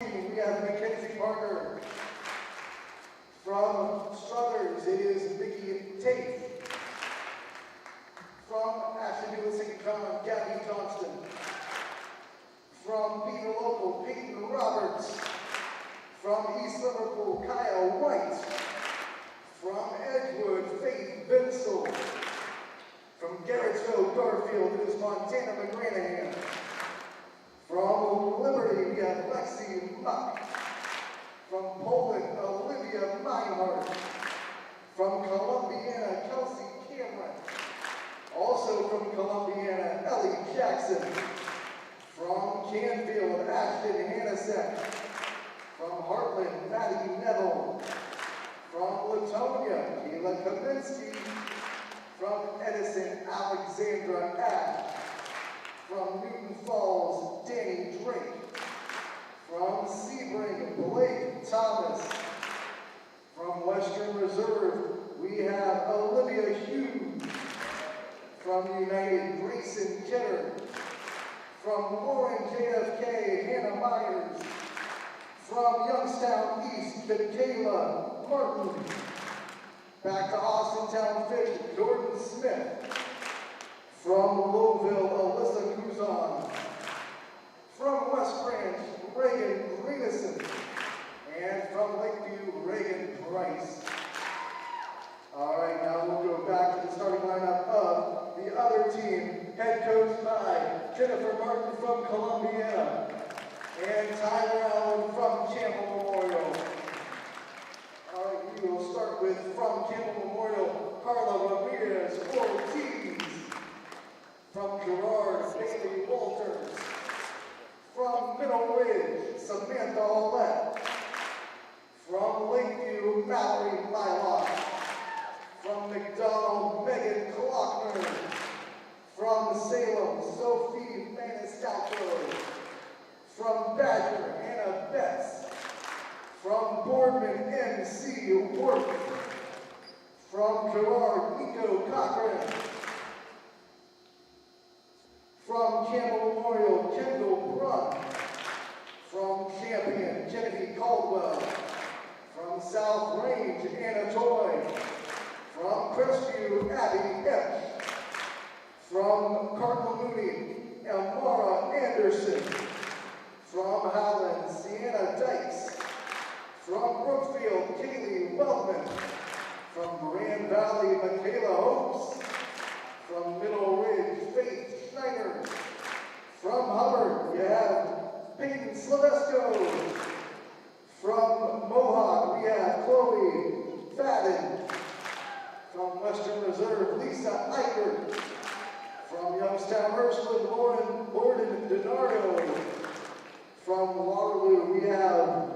We have Mackenzie Parker. From Struthers, it is Mickey Tate. From Ashton St. John, Gabby Johnston. From Beaver Local, Peyton Roberts. From East Liverpool, Kyle White. From Edgewood, Faith Binsel. From Garrettsville, Garfield, it is Montana McGranahan. From Liberty, we have Lexi Muck. From Poland, Olivia Meinhardt. From Columbiana, Kelsey Cameron. Also from Columbiana, Ellie Jackson. From Canfield, Ashton Hanasek. From Heartland, Maddie Neville. From Latonia, Kayla Kaminsky. From Edison, Alexandra Ash. From Newton Falls, Danny Drake. From Sebring, Blake Thomas. From Western Reserve, we have Olivia Hughes. From United, Grayson Kidder. From Warren JFK, Hannah Myers. From Youngstown East, Michaela Martin. Back to Austintown Fish, Jordan Smith. From Lowville, Alyssa Guzon. From West Branch, Reagan Greenison. And from Lakeview, Reagan Price. All right, now we'll go back to the starting lineup of the other team, head coached by Jennifer Martin from Columbiana and Tyler Allen from Campbell Memorial. All right, we will start with from Campbell Memorial, Carla Ramirez Ortiz. From Gerard, Bailey Walters. From Middle Ridge, Samantha Ollett. From Lakeview, Mallory Mylock. From McDonald, Megan Klockner. From Salem, Sophie Maniscalco. From Badger, Hannah Betts. From Boardman, M.C. Work. From Gerard, Nico Cochran. From Campbell Memorial, Kendall Brunn. From Champion, Kennedy Caldwell. From South Range, Anna Toy. From Crestview, Abby Epsch. From Cardinal Mooney, Elmara Anderson. From Howland, Sienna Dykes. From Brookfield, Kaylee Wellman. From Grand Valley, Michaela Hopes. From Middle Ridge, Faith Schneider. From Hubbard, we have Peyton Slavesco. From Mohawk, we have Chloe Fadden. From Western Reserve, Lisa Eichert. From Youngstown Ursuline, Lauren Borden DiNardo. From Waterloo, we have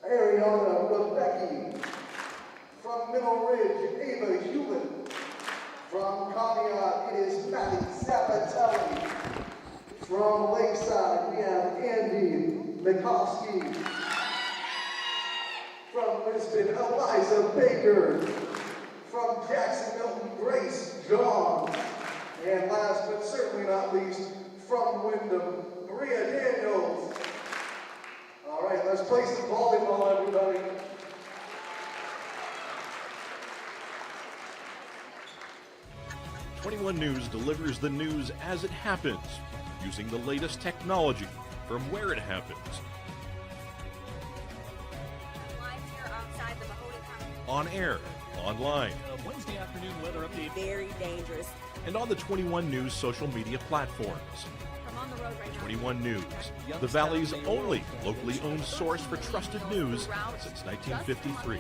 Ariana Rebecki. From Middle Ridge, Ava Hewlett. From Conneaut, it is Maddie Zapatelli. From Lakeside, we have Andy Mikowski. From Lisbon, Eliza Baker. From Jackson Milton, Grace John. And last but certainly not least, from Wyndham, Maria Daniels. All right, let's play some volleyball, everybody. '21 News delivers the news as it happens, using the latest technology from where it happens. Live here outside the Mahoney County. On air, online, Wednesday afternoon weather update. Very dangerous. and on the 21 News social media platforms. I'm on the road right now. 21 News, the Valley's only locally owned source for trusted news since 1953.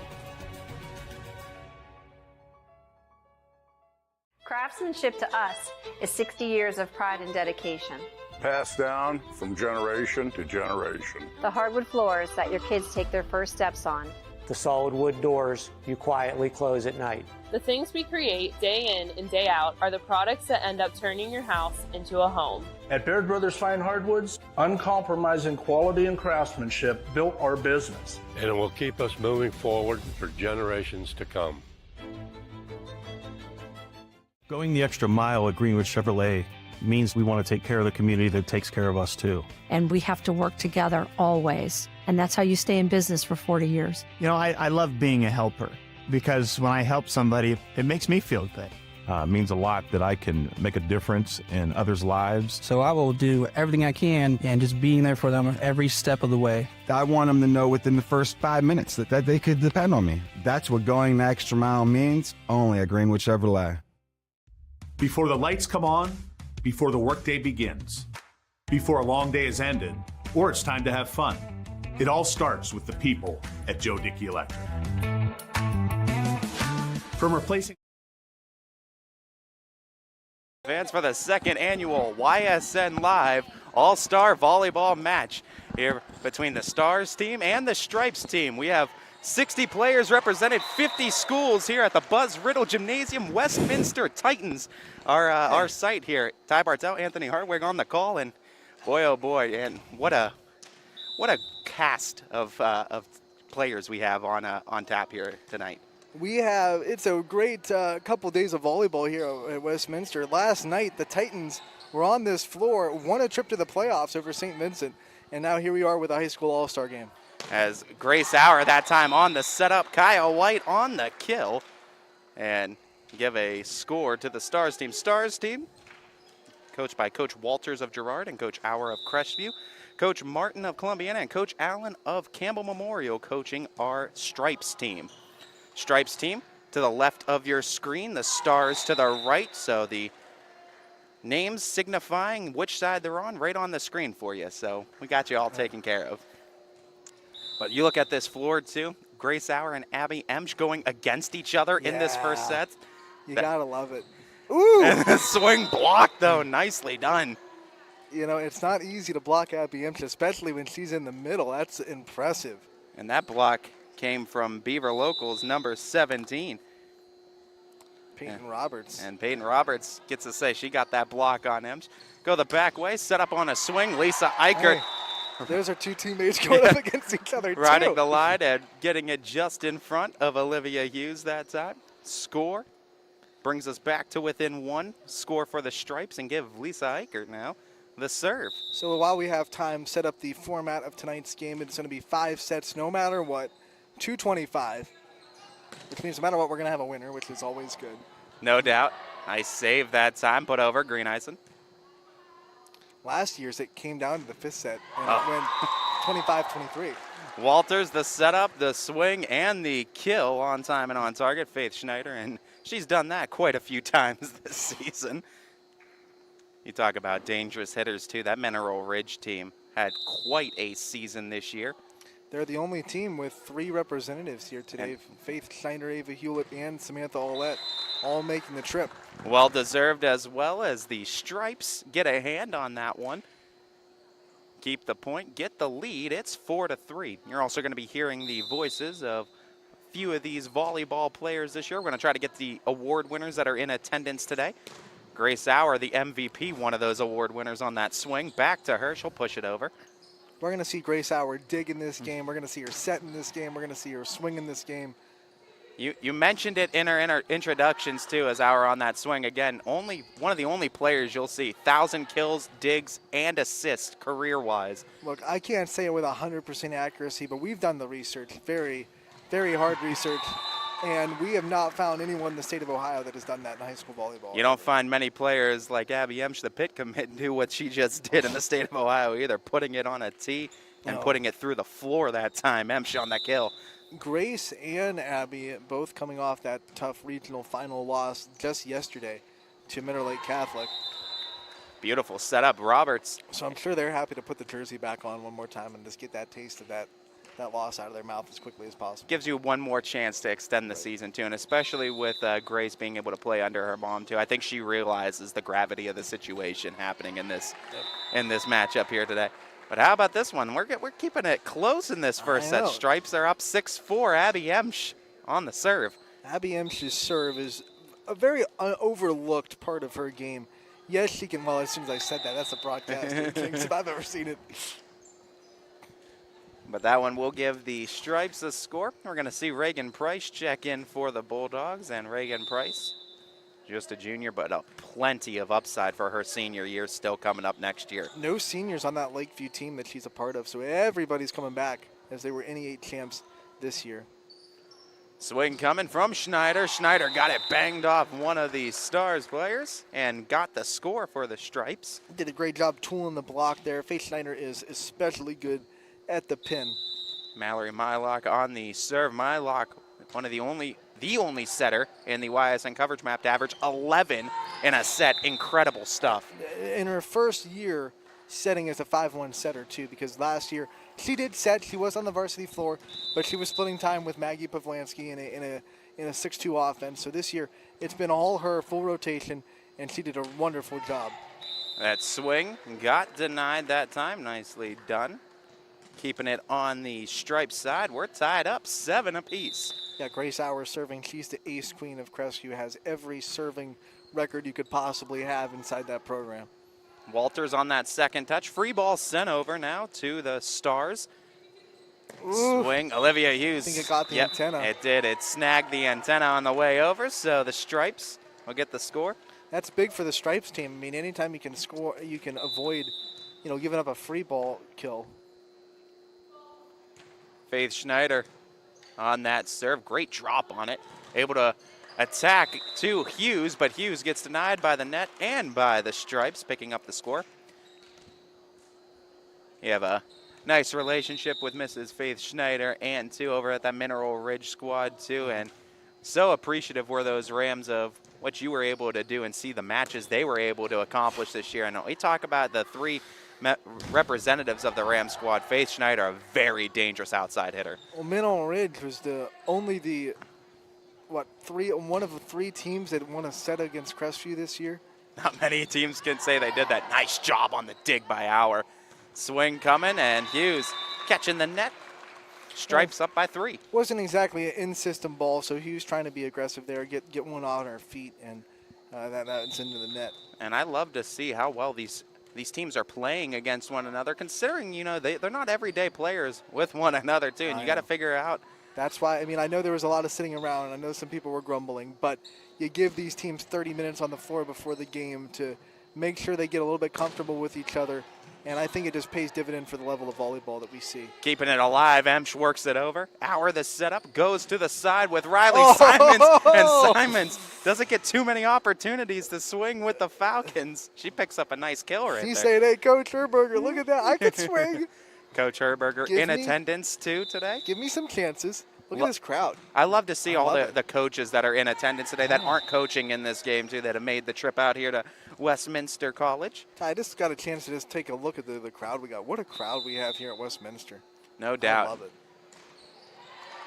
Craftsmanship to us is 60 years of pride and dedication. Passed down from generation to generation. The hardwood floors that your kids take their first steps on. The solid wood doors you quietly close at night. The things we create day in and day out are the products that end up turning your house into a home. At Baird Brothers Fine Hardwoods, uncompromising quality and craftsmanship built our business. And it will keep us moving forward for generations to come. Going the extra mile at Greenwood Chevrolet means we want to take care of the community that takes care of us too. And we have to work together always. And that's how you stay in business for 40 years. You know, I love being a helper because when I help somebody, it makes me feel good. It means a lot that I can make a difference in others' lives. So I will do everything I can and just being there for them every step of the way. I want them to know within the first 5 minutes that they could depend on me. That's what going the extra mile means, only at Greenwood Chevrolet. Before the lights come on, before the workday begins, before a long day is ended, or it's time to have fun. It all starts with the people at Joe Dickey Electric. From replacing Fans for the second annual YSN Live All-Star Volleyball match here between the Stars team and the Stripes team. We have 60 players represented 50 schools here at the Buzz Riddle Gymnasium. Westminster Titans are our site here. Ty Bartell, Anthony Hartwig on the call, and boy oh boy, and what a cast of players we have on tap here tonight. It's a great couple days of volleyball here at Westminster. Last night, the Titans were on this floor, won a trip to the playoffs over St. Vincent, and now here we are with a high school all-star game. As Grace Hour that time on the setup, Kyle White on the kill, and give a score to the Stars team. Stars team, coached by Coach Walters of Girard and Coach Hour of Crestview, Coach Martin of Columbiana, and Coach Allen of Campbell Memorial coaching our Stripes team. Stripes team to the left of your screen, the Stars to the right, so the names signifying which side they're on right on the screen for you, so we got you all taken care of. But you look at this floor too, Grace Hour and Abby Emsch going against each other in this first set. You gotta love it. Ooh! And the swing block though, nicely done. You know, it's not easy to block Abby Emsch, especially when she's in the middle. That's impressive. And that block came from Beaver Locals number 17. Peyton Roberts. And Peyton Roberts gets to say she got that block on Emsch. Go the back way, set up on a swing, Lisa Eichert. Hey. There's our two teammates going up against each other, too. Riding the line and getting it just in front of Olivia Hughes that time. Score brings us back to within one. Score for the Stripes and give Lisa Eichert now the serve. So while we have time, set up the format of tonight's game. It's going to be 5 sets no matter what, 225, which means no matter what, we're going to have a winner, which is always good. No doubt. Nice save that time. Put over Greeneisen. Last year's it came down to the 5th set and it went 25-23. Walters, the setup, the swing, and the kill on time and on target. Faith Schneider, and she's done that quite a few times this season. You talk about dangerous hitters too. That Mineral Ridge team had quite a season this year. They're the only team with 3 representatives here today. Faith Schneider, Ava Hewlett, and Samantha Ollett all making the trip. Well deserved, as well as the Stripes get a hand on that one. Keep the point, get the lead. It's 4-3. You're also going to be hearing the voices of a few of these volleyball players this year. We're going to try to get the award winners that are in attendance today. Grace Hour, the MVP, one of those award winners on that swing. Back to her. She'll push it over. We're going to see Grace Hour dig in this game. We're going to see her set in this game. We're going to see her swing in this game. You mentioned it in her introductions, too, as Hour on that swing. Again, only one of the only players you'll see 1,000 kills, digs, and assists career-wise. Look, I can't say it with 100% accuracy, but we've done the research, very, very hard research, and we have not found anyone in the state of Ohio that has done that in high school volleyball. You don't find many players like Abby Emsch, the pit commit, do what she just did in the state of Ohio either, putting it on a tee and putting it through the floor that time. Emsch on that kill. Grace and Abby both coming off that tough regional final loss just yesterday to Mineral Lake Catholic. Beautiful setup, Roberts. So I'm sure they're happy to put the jersey back on one more time and just get that taste of that loss out of their mouth as quickly as possible. Gives you one more chance to extend the season, too, and especially with Grace being able to play under her mom, too. I think she realizes the gravity of the situation happening in this matchup here today. But how about this one? We're keeping it close in this first set. Stripes are up 6-4. Abby Emsch on the serve. Abby Emsch's serve is a very overlooked part of her game. Yes, she can. Well, as soon as I said that, that's a broadcast jinx if I've ever seen it. But that one will give the Stripes a score. We're going to see Reagan Price check in for the Bulldogs, and Reagan Price just a junior, but plenty of upside for her senior year still coming up next year. No seniors on that Lakeview team that she's a part of, so everybody's coming back as they were NE8 champs this year. Swing coming from Schneider. Schneider got it banged off one of the Stars players and got the score for the Stripes. Did a great job tooling the block there. Faith Schneider is especially good at the pin. Mallory Mylock on the serve. Mylock, one of the only setter in the YSN coverage map to average 11 in a set. Incredible stuff. In her first year setting as a 5-1 setter too, because last year she did set. She was on the varsity floor, but she was splitting time with Maggie Pavlansky in a 6-2 offense. So this year it's been all her, full rotation, and she did a wonderful job. That swing got denied that time. Nicely done. Keeping it on the Stripe side. We're tied up 7 apiece. Yeah, Grace Hour serving. She's the ace queen of Crestview, has every serving record you could possibly have inside that program. Walters on that second touch. Free ball sent over now to the Stars. Ooh. Swing. Olivia Hughes. I think it got the antenna. It did. It snagged the antenna on the way over, so the Stripes will get the score. That's big for the Stripes team. I mean, anytime you can score, you can avoid, giving up a free ball kill. Faith Schneider on that serve. Great drop on it. Able to attack to Hughes, but Hughes gets denied by the net and by the Stripes, picking up the score. You have a nice relationship with Mrs. Faith Schneider and too over at that Mineral Ridge squad too, and so appreciative were those Rams of what you were able to do and see the matches they were able to accomplish this year. And we talk about the 3 representatives of the Ram squad. Faith Schneider, a very dangerous outside hitter. Well, Mineral Ridge was one of the 3 teams that won a set against Crestview this year. Not many teams can say they did that. Nice job on the dig by Hour. Swing coming, and Hughes catching the net. Stripes up by 3. Wasn't exactly an in-system ball, so Hughes trying to be aggressive there, get one on her feet, and that's into the net. And I love to see how well these teams are playing against one another, considering, they're not everyday players with one another, too, and you got to figure out. That's why, I know there was a lot of sitting around, and I know some people were grumbling, but you give these teams 30 minutes on the floor before the game to make sure they get a little bit comfortable with each other, and I think it just pays dividend for the level of volleyball that we see. Keeping it alive, Emsch works it over. Hour the setup, goes to the side with Riley Simons, and Simons doesn't get too many opportunities to swing with the Falcons. She picks up a nice kill right there. She's saying, hey, Coach Herberger, look at that, I can swing. Coach Herberger in attendance too today. Give me some chances. Look at this crowd. I love to see all the coaches that are in attendance today that aren't coaching in this game too, that have made the trip out here to Westminster College. I just got a chance to just take a look at the crowd we got. What a crowd we have here at Westminster. No doubt. I love it.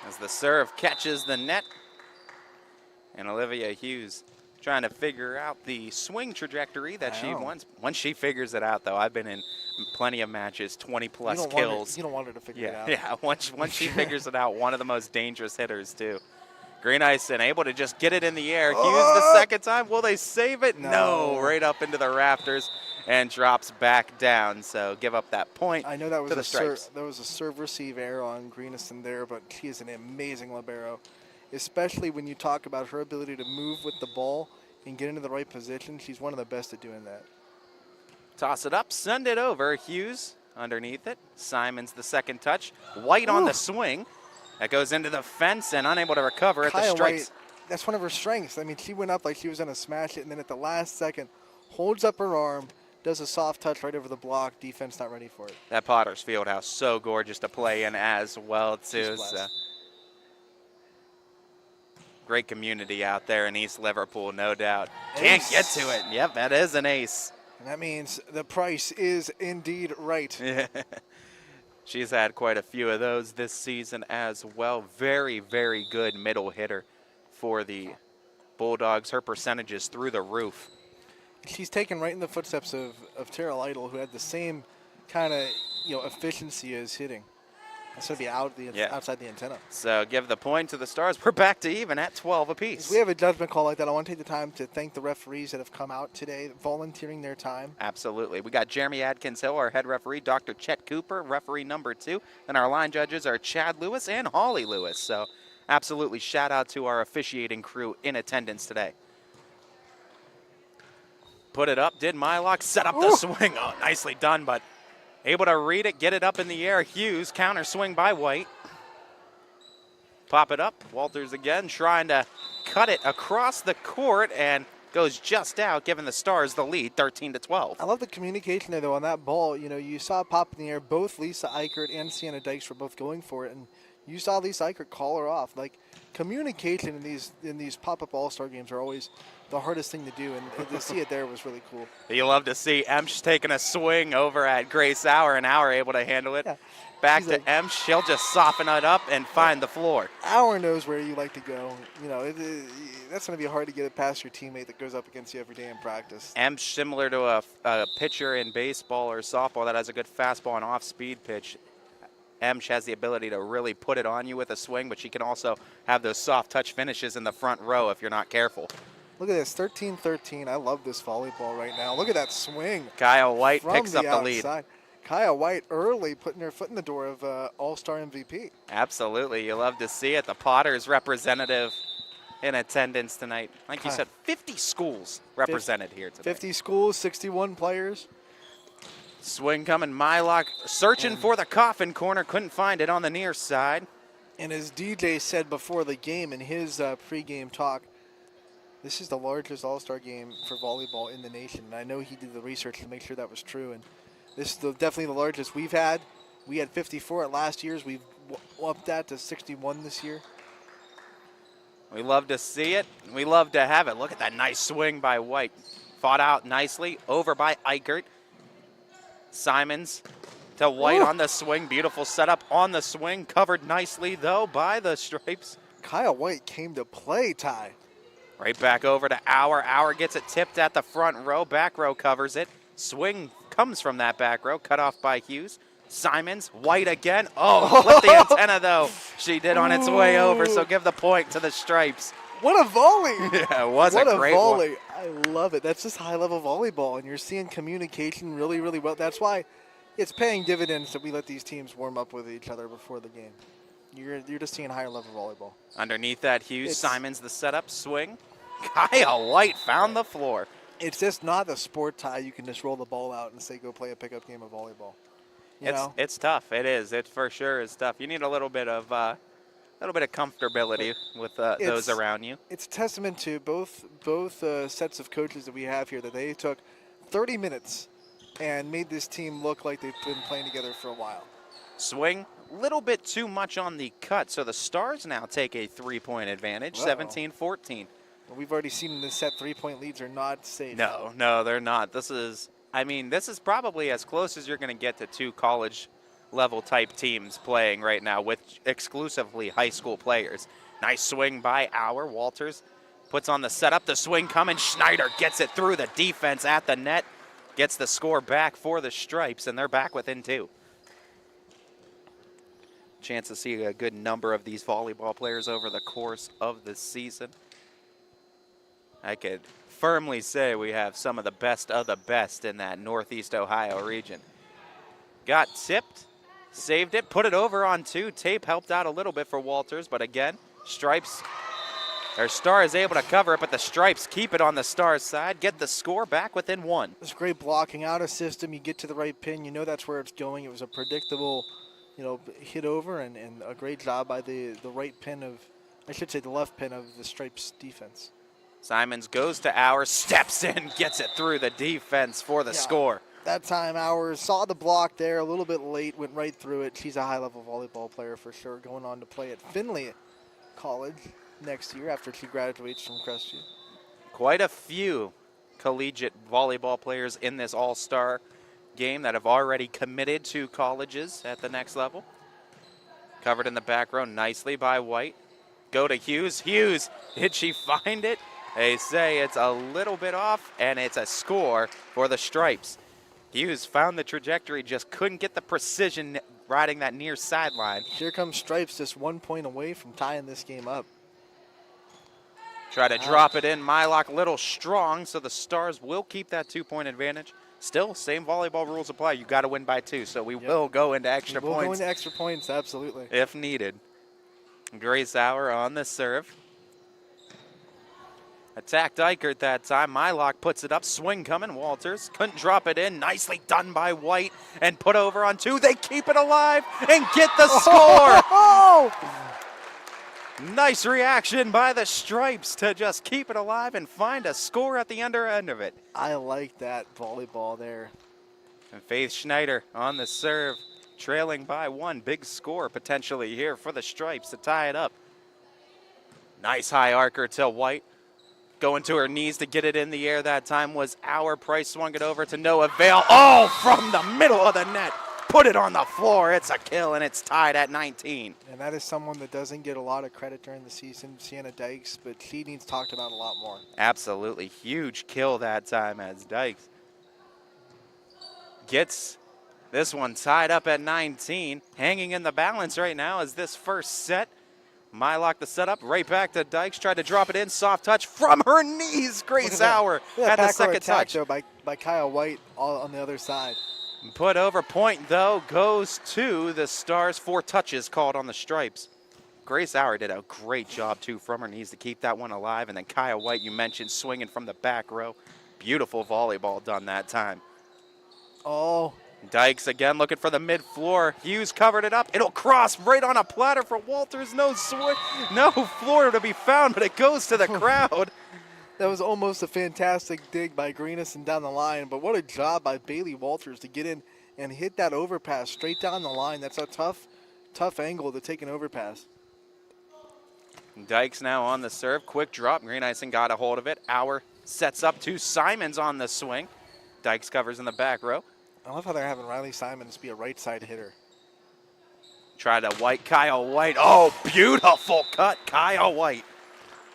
As the serve catches the net, and Olivia Hughes trying to figure out the swing trajectory that she wants. Once she figures it out, though, I've been in plenty of matches, 20-plus kills. You don't want her to figure it out. Yeah, once she figures it out, one of the most dangerous hitters, too. Green Ice and able to just get it in the air. Hughes the second time. Will they save it? No. Right up into the rafters and drops back down. So give up that point. I know that was to the Stripes. There was a serve-receive error on Greeniston there, but she is an amazing libero, especially when you talk about her ability to move with the ball and get into the right position. She's one of the best at doing that. Toss it up, send it over. Hughes underneath it. Simons the second touch. White on the swing. That goes into the fence and unable to recover at the strikes. White, that's one of her strengths. I mean, she went up like she was going to smash it, and then at the last second, holds up her arm, does a soft touch right over the block. Defense not ready for it. That Potter's Fieldhouse, so gorgeous to play in as well, too. So. Great community out there in East Liverpool, no doubt. Can't get to it. Yep, that is an ace. And that means the price is indeed right. Yeah. She's had quite a few of those this season as well. Very, very good middle hitter for the Bulldogs. Her percentage is through the roof. She's taken right in the footsteps of Tara Lytle, who had the same kind of efficiency as hitting. It's going to be outside the antenna. So give the point to the Stars. We're back to even at 12 apiece. If we have a judgment call like that, I want to take the time to thank the referees that have come out today, volunteering their time. Absolutely. We got Jeremy Adkins-Hill, our head referee, Dr. Chet Cooper, referee number 2. And our line judges are Chad Lewis and Holly Lewis. So absolutely shout out to our officiating crew in attendance today. Put it up, did Mylock, set up the swing. Oh, nicely done, but able to read it, get it up in the air. Hughes, counter swing by White. Pop it up. Walters again trying to cut it across the court and goes just out, giving the Stars the lead, 13-12. I love the communication there, though, on that ball. You know, you saw it pop in the air. Both Lisa Eichert and Sienna Dykes were both going for it, and you saw Lisa Eichert call her off. Like, communication in these pop-up all-star games are always the hardest thing to do, and to see it there was really cool. You love to see Emsch taking a swing over at Grace Hour, and Hour able to handle it. Yeah. Back to Emsch, she'll just soften it up and find the floor. Hour knows where you like to go. You know, that's going to be hard to get it past your teammate that goes up against you every day in practice. Emsch, similar to a pitcher in baseball or softball that has a good fastball and off-speed pitch. Emsch has the ability to really put it on you with a swing, but she can also have those soft touch finishes in the front row if you're not careful. Look at this, 13-13. I love this volleyball right now. Look at that swing. Kyle White from picks up the outside. lead. Kyle White early putting her foot in the door of All-Star MVP. Absolutely. You love to see it. The Potters representative in attendance tonight. Like you said, 50 schools represented here today. 50 schools, 61 pregame. Swing coming. Mylock searching for the coffin corner. Couldn't find it on the near side. And as DJ said before the game in his pregame talk, this is the largest All-Star game for volleyball in the nation. And I know he did the research to make sure that was true. And this is definitely the largest we've had. We had 54 at last year's. We've upped that to 61 this year. We love to see it. We love to have it. Look at that nice swing by White. Fought out nicely. Over by Eichert. Simons to White on the swing. Beautiful setup on the swing. Covered nicely, though, by the Stripes. Kyle White came to play, Ty. Right back over to Hour. Hour gets it tipped at the front row. Back row covers it. Swing comes from that back row. Cut off by Hughes. Simons. White again. Oh, flipped the antenna, though. She did on its way over, so give the point to the Stripes. What a volley. Yeah, it was a great volley. one. I love it. That's just high-level volleyball, and you're seeing communication really, really well. That's why it's paying dividends that we let these teams warm up with each other before the game. You're just seeing higher-level volleyball. Underneath that, Hughes. Simons the setup, swing. Kyle White found the floor. It's just not a sport, Ty. You can just roll the ball out and say, go play a pickup game of volleyball. It's tough. It is. It for sure is tough. You need a little bit of comfortability with those around you. It's a testament to both sets of coaches that we have here that they took 30 minutes and made this team look like they've been playing together for a while. Swing, a little bit too much on the cut, so the Stars now take a 3-point advantage, 17-14. Well, we've already seen in this set 3-point leads are not safe. No, they're not. This is probably as close as you're going to get to two college-level type teams playing right now with exclusively high school players. Nice swing by Hour. Walters puts on the setup. The swing coming. Schneider gets it through the defense at the net. Gets the score back for the Stripes, and they're back within two. Chance to see a good number of these volleyball players over the course of the season. I could firmly say we have some of the best in that Northeast Ohio region. Got tipped, saved it, put it over on two. Tape helped out a little bit for Walters, but again, Stars is able to cover it, but the Stripes keep it on the Stars side, get the score back within one. It's great blocking out a system. You get to the right pin, you know that's where it's going. It was a predictable, hit over and a great job by the right pin of, I should say the left pin of the Stripes defense. Simons goes to Hour, steps in, gets it through the defense for the score. That time, Hour saw the block there, a little bit late, went right through it. She's a high-level volleyball player for sure, going on to play at Findlay College next year after she graduates from Crestview. Quite a few collegiate volleyball players in this all-star game that have already committed to colleges at the next level. Covered in the back row nicely by White. Go to Hughes. Hughes, did she find it? They say it's a little bit off, and it's a score for the Stripes. Hughes found the trajectory, just couldn't get the precision riding that near sideline. Here comes Stripes, just 1 point away from tying this game up. Try to drop it in. Mylock a little strong, so the Stars will keep that 2-point advantage. Still, same volleyball rules apply. You got to win by 2, so we will go into extra points. We'll go into extra points, absolutely. If needed. Grace Hour on the serve. Attacked Eichert that time. Mylock puts it up. Swing coming. Walters couldn't drop it in. Nicely done by White and put over on 2. They keep it alive and get the score. Nice reaction by the Stripes to just keep it alive and find a score at the under end of it. I like that volleyball there. And Faith Schneider on the serve, trailing by 1. Big score potentially here for the Stripes to tie it up. Nice high arcer to White. Going to her knees to get it in the air that time was Our. Price swung it over to no avail. Oh, from the middle of the net. Put it on the floor. It's a kill, and it's tied at 19. And that is someone that doesn't get a lot of credit during the season, Sienna Dykes, but she needs talked about a lot more. Absolutely. Huge kill that time as Dykes gets this one tied up at 19. Hanging in the balance right now is this first set. Mylock the setup, right back to Dykes, tried to drop it in, soft touch from her knees. Grace Hour had the second touch. Though, by Kyle White all on the other side. Put over point, though, goes to the Stars. 4 touches called on the Stripes. Grace Hour did a great job, too, from her knees to keep that one alive. And then Kyle White, you mentioned, swinging from the back row. Beautiful volleyball done that time. Oh. Dykes again looking for the mid-floor. Hughes covered it up. It'll cross right on a platter for Walters. No swing, no floor to be found, but it goes to the crowd. That was almost a fantastic dig by Greenison down the line, but what a job by Bailey Walters to get in and hit that overpass straight down the line. That's a tough angle to take an overpass. Dykes now on the serve. Quick drop. Greenison got a hold of it. Our sets up to Simons on the swing. Dykes covers in the back row. I love how they're having Riley Simons be a right side hitter. Try to Kyle White. Oh, beautiful cut, Kyle White.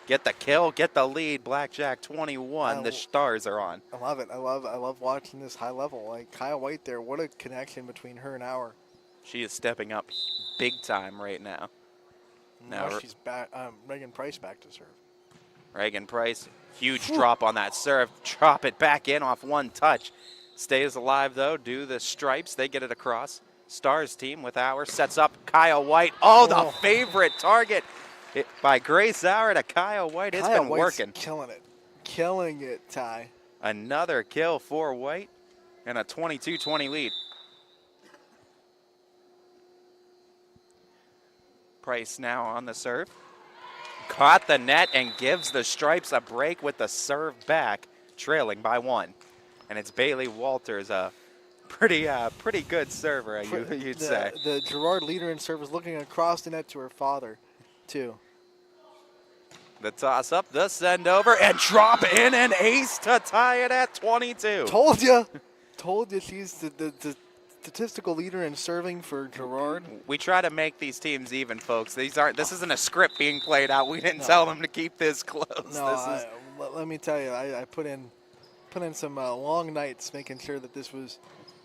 Get the kill, get the lead. Blackjack 21. The Stars are on. I love it. I love watching this high level. Like Kyle White there. What a connection between her and Our. She is stepping up big time right now. Now she's back. Reagan Price back to serve. Reagan Price, huge drop on that serve. Drop it back in off 1 touch. Stays alive, though. Do the Stripes. They get it across. Stars team with Our sets up Kyle White. Oh, the favorite target by Grace Our to Kyle White. It's been working. Killing it. Killing it, Ty. Another kill for White and a 22-20 lead. Price now on the serve. Caught the net and gives the Stripes a break with the serve back, trailing by 1. And it's Bailey Walters, a pretty good server, you'd say. The Girard leader in service looking across the net to her father, too. The toss up, the send over, and drop in an ace to tie it at 22. Told you. Told you she's the statistical leader in serving for Girard. We try to make these teams even, folks. This isn't a script being played out. We didn't tell them to keep this close. No, let me tell you, I put in some long nights making sure that this was,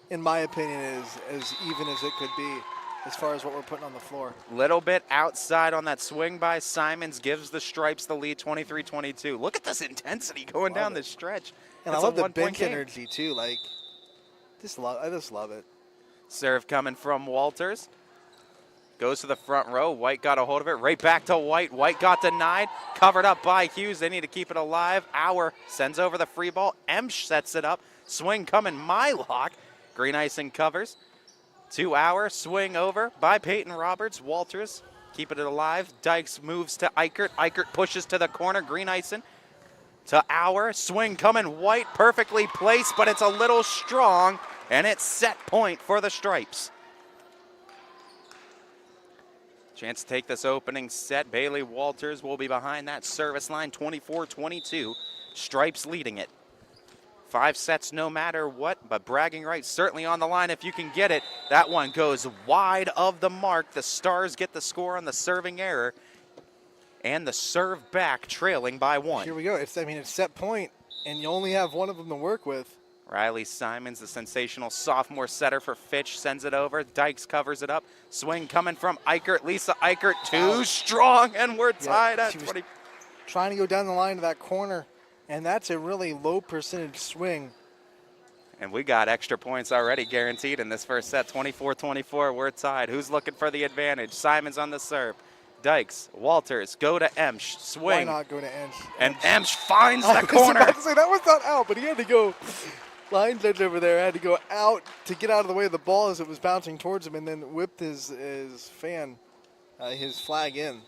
in my opinion, as even as it could be as far as what we're putting on the floor. Little bit outside on that swing by Simons gives the Stripes the lead 23-22. Look at this intensity going down this stretch. And I love the bench energy too. Like, I just love it. Serve coming from Walters. Goes to the front row. White got a hold of it. Right back to White. White got denied. Covered up by Hughes. They need to keep it alive. Our sends over the free ball. Emsch sets it up. Swing coming. Mylock. Green icing covers. To Our. Swing over by Peyton Roberts. Walters keeping it alive. Dykes moves to Eichert. Eichert pushes to the corner. Green icing to Our. Swing coming. White perfectly placed, but it's a little strong. And it's set point for the Stripes. Chance to take this opening set. Bailey Walters will be behind that service line, 24-22. Stripes leading it. 5 sets no matter what, but bragging rights certainly on the line if you can get it. That one goes wide of the mark. The Stars get the score on the serving error. And the serve back trailing by 1. Here we go. It's set point, and you only have one of them to work with. Riley Simons, the sensational sophomore setter for Fitch, sends it over. Dykes covers it up. Swing coming from Eichert. Lisa Eichert, too strong, and we're tied at 20. Trying to go down the line to that corner, and that's a really low percentage swing. And we got extra points already guaranteed in this first set. 24-24, we're tied. Who's looking for the advantage? Simons on the serve. Dykes, Walters go to Emsch, swing. Why not go to Emsch? And Emsch finds I the was corner. about to say, that was not out, but he had to go. Line judge over there had to go out to get out of the way of the ball as it was bouncing towards him, and then whipped his flag in.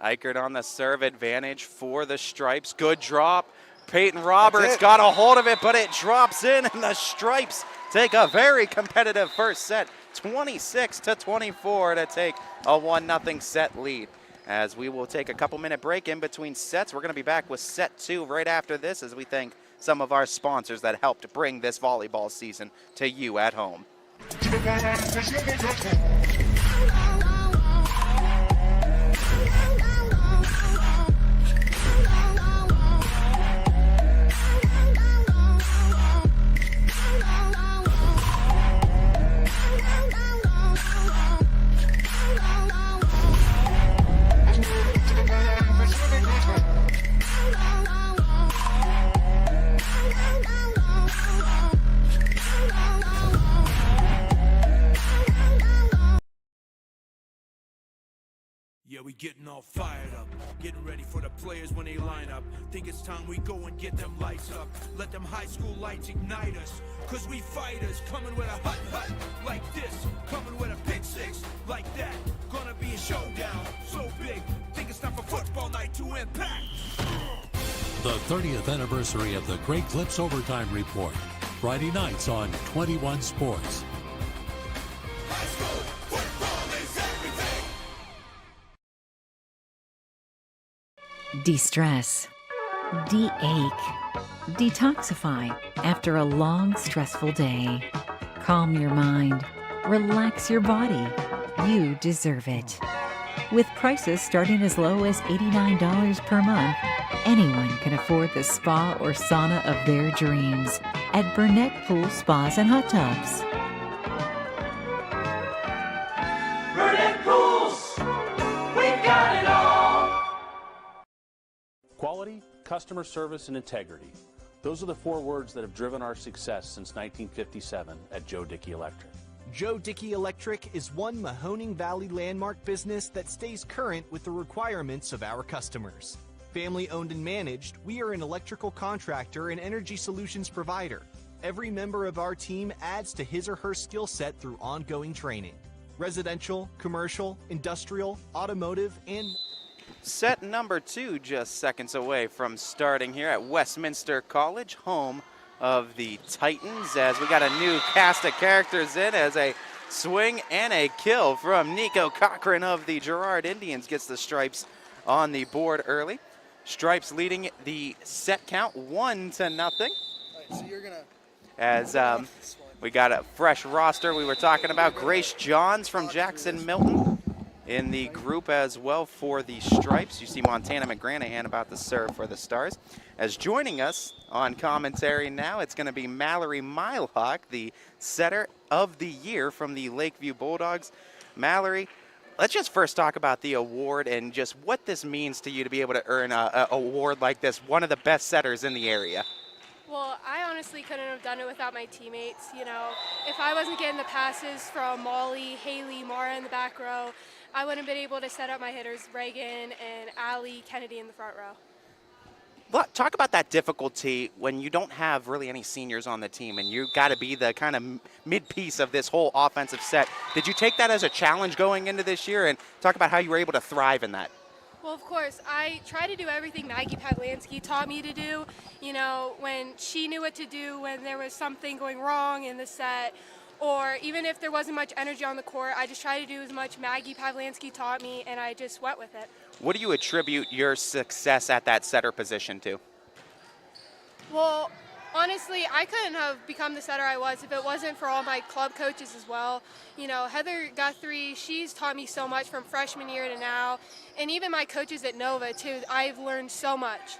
Eichert on the serve advantage for the Stripes. Good drop. Peyton Roberts got a hold of it, but it drops in, and the Stripes take a very competitive first set, 26-24 to take a 1-0 set lead. As we will take a couple-minute break in between sets, we're going to be back with set 2 right after this as we thank some of our sponsors that helped bring this volleyball season to you at home. Yeah, we getting all fired up, getting ready for the players when they line up. Think it's time we go and get them lights up. Let them high school lights ignite us, cause we fighters, coming with a hut like this, coming with a pick six like that. Gonna be a showdown, so big, think it's time for football night to impact. The 30th anniversary of the Great Clips Overtime Report, Friday nights on 21 Sports. High school football is everything. De-stress, de-ache, detoxify after a long, stressful day. Calm your mind, relax your body. You deserve it. With prices starting as low as $89 per month, anyone can afford the spa or sauna of their dreams at Burnett Pool Spas and Hot Tubs. Burnett Pools, we've got it all. Quality, customer service, and integrity. Those are the 4 words that have driven our success since 1957 at Joe Dickey Electric. Joe Dickey Electric is one Mahoning Valley landmark business that stays current with the requirements of our customers. Family owned and managed, we are an electrical contractor and energy solutions provider. Every member of our team adds to his or her skill set through ongoing training. Residential, commercial, industrial, automotive, and Set number 2 just seconds away from starting here at Westminster College, home of the Titans, as we got a new cast of characters in as a swing and a kill from Nico Cochran of the Girard Indians gets the Stripes on the board early. Stripes leading the set count 1-0. All right, so you're gonna. As we got a fresh roster we were talking about. Grace Johns from Jackson Milton in the group as well for the Stripes. You see Montana McGranahan about to serve for the Stars. As joining us on commentary now, it's going to be Mallory Milehawk, the setter of the year from the Lakeview Bulldogs. Mallory, let's just first talk about the award and just what this means to you to be able to earn an award like this, one of the best setters in the area. Well, I honestly couldn't have done it without my teammates. You know, if I wasn't getting the passes from Molly, Haley, Mara in the back row, I wouldn't have been able to set up my hitters, Reagan and Allie Kennedy in the front row. But talk about that difficulty when you don't have really any seniors on the team and you got to be the kind of mid-piece of this whole offensive set. Did you take that as a challenge going into this year, and talk about how you were able to thrive in that? Well, of course, I try to do everything Maggie Pavlansky taught me to do. You know, when she knew what to do when there was something going wrong in the set, or even if there wasn't much energy on the court, I just try to do as much Maggie Pavlansky taught me, and I just went with it. What do you attribute your success at that setter position to? Well, honestly, I couldn't have become the setter I was if it wasn't for all my club coaches as well. You know, Heather Guthrie, she's taught me so much from freshman year to now, and even my coaches at Nova, too. I've learned so much.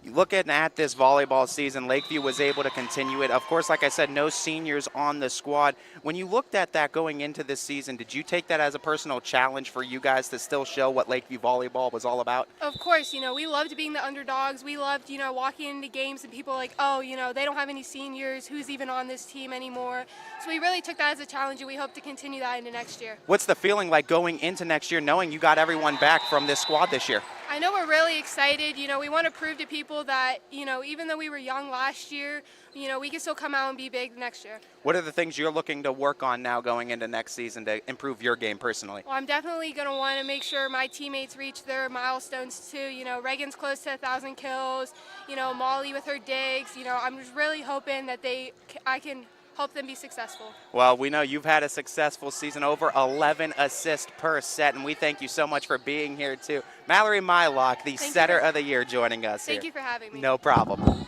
looking at this volleyball season, Lakeview was able to continue it. Of course, like I said, no seniors on the squad. When you looked at that going into this season, did you take that as a personal challenge for you guys to still show what Lakeview volleyball was all about? Of course, we loved being the underdogs. We loved, walking into games and people like, oh, they don't have any seniors. Who's even on this team anymore? So we really took that as a challenge, and we hope to continue that into next year. What's the feeling like going into next year, knowing you got everyone back from this squad this year? I know we're really excited. We want to prove to people that, even though we were young last year, we can still come out and be big next year. What are the things you're looking to work on now going into next season to improve your game personally? Well, I'm definitely going to want to make sure my teammates reach their milestones too. Reagan's close to 1,000 kills. Molly with her digs. I'm just really hoping that I can help them be successful. Well, we know you've had a successful season, over 11 assists per set, and we thank you so much for being here too. Mallory Mylock, the setter of the year, joining us here. Thank you for having me. No problem.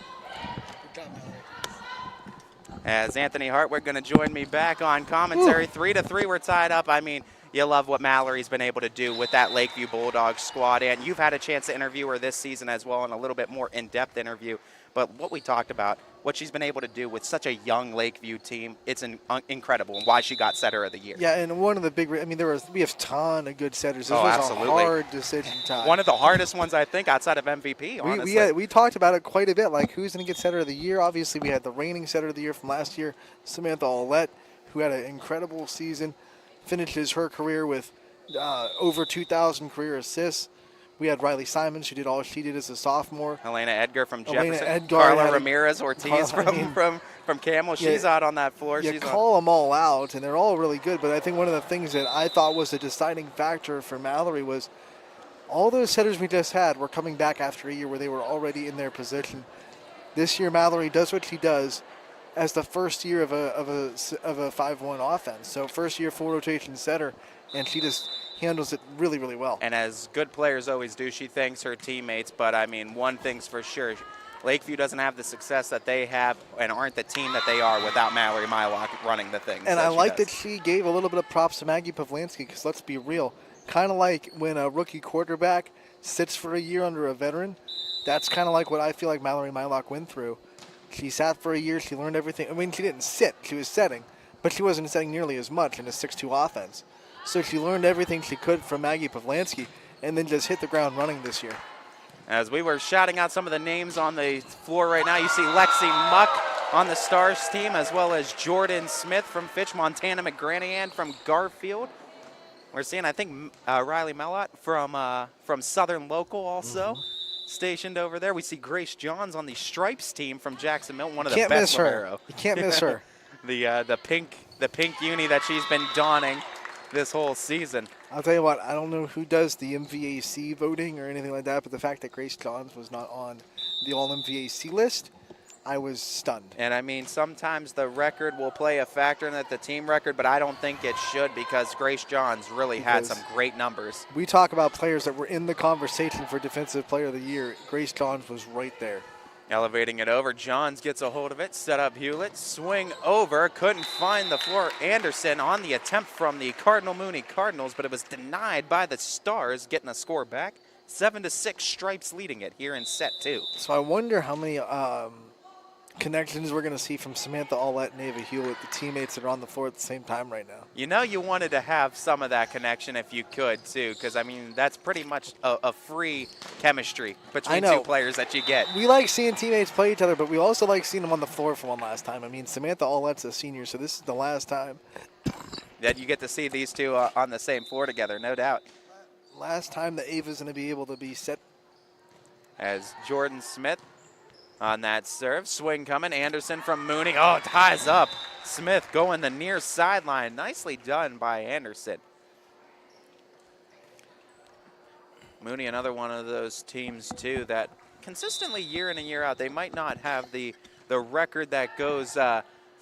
As Anthony Hartwig going to join me back on commentary. 3-3, we're tied up. I mean, you love what Mallory's been able to do with that Lakeview Bulldogs squad, and you've had a chance to interview her this season as well in a little bit more in-depth interview. But what we talked about, what she's been able to do with such a young Lakeview team, it's incredible, and why she got setter of the year. Yeah, and one of the big, we have a ton of good setters. This was absolutely. a hard decision time. One of the hardest ones, I think, outside of MVP, honestly. We talked about it quite a bit, like who's going to get setter of the year. Obviously, we had the reigning setter of the year from last year, Samantha Ollett, who had an incredible season, finishes her career with over 2,000 career assists. We had Riley Simons, who did all she did as a sophomore. Elena Edgar from Jefferson. Edgar, Carla Ramirez-Ortiz from Camel. She's out on that floor. You call them all out, and they're all really good. But I think one of the things that I thought was a deciding factor for Mallory was all those setters we just had were coming back after a year where they were already in their position. This year, Mallory does what she does as the first year of a 5-1 offense. So first year full rotation setter, and she just handles it really, really well. And as good players always do, she thanks her teammates. But, I mean, one thing's for sure, Lakeview doesn't have the success that they have and aren't the team that they are without Mallory Mylock running the things. And I like that she gave a little bit of props to Maggie Pavlansky, because let's be real, kind of like when a rookie quarterback sits for a year under a veteran, that's kind of like what I feel like Mallory Mylock went through. She sat for a year, she learned everything. I mean, she didn't sit, she was setting, but she wasn't setting nearly as much in a 6-2 offense. So she learned everything she could from Maggie Pavlansky and then just hit the ground running this year. As we were shouting out some of the names on the floor right now, you see Lexi Muck on the Stars team, as well as Jordan Smith from Fitch, Montana McGranahan from Garfield. We're seeing, I think, Riley Mellott from Southern Local also stationed over there. We see Grace Johns on the Stripes team from Jackson Milton, one of the best libero. You can't miss her. The pink uni that she's been donning this whole season. I'll tell you what, I don't know who does the MVAC voting or anything like that, but the fact that Grace Johns was not on the All-MVAC list, I was stunned. And I mean, sometimes the record will play a factor in that, the team record, but I don't think it should, because Grace Johns really had some great numbers. We talk about players that were in the conversation for Defensive Player of the Year. Grace Johns was right there. Elevating it over, Johns gets a hold of it, set up Hewlett, swing over, couldn't find the floor. Anderson on the attempt from the Cardinal Mooney Cardinals, but it was denied by the Stars, getting a score back. 7-6, Stripes leading it here in set 2. So I wonder how many connections we're going to see from Samantha Ollett and Ava Hewlett, the teammates that are on the floor at the same time right now. You know, you wanted to have some of that connection if you could, too, because, I mean, that's pretty much a free chemistry between two players that you get. We like seeing teammates play each other, but we also like seeing them on the floor for one last time. I mean, Samantha Ollett's a senior, so this is the last time that you get to see these two on the same floor together, no doubt. Last time that Ava's going to be able to be set. As Jordan Smith on that serve. Swing coming. Anderson from Mooney. Oh, ties up. Smith going the near sideline. Nicely done by Anderson. Mooney, another one of those teams, too, that consistently year in and year out, they might not have the record that goes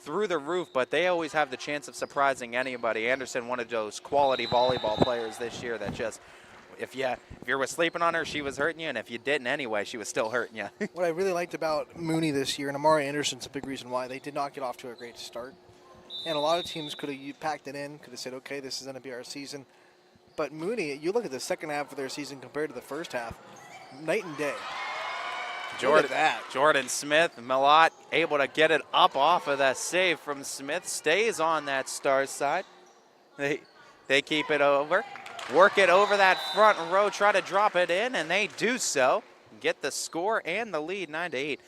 through the roof, but they always have the chance of surprising anybody. Anderson, one of those quality volleyball players this year that just, if you were sleeping on her, she was hurting you, and if you didn't anyway, she was still hurting you. What I really liked about Mooney this year, and Amari Anderson's a big reason why, they did not get off to a great start. And a lot of teams could have packed it in, could have said, okay, this is going to be our season. But Mooney, you look at the second half of their season compared to the first half, night and day. Jordan Smith, Malott able to get it up off of that save from Smith, stays on that Stars side. They keep it over, work it over that front row, try to drop it in, and they do so. Get the score and the lead, 9-8.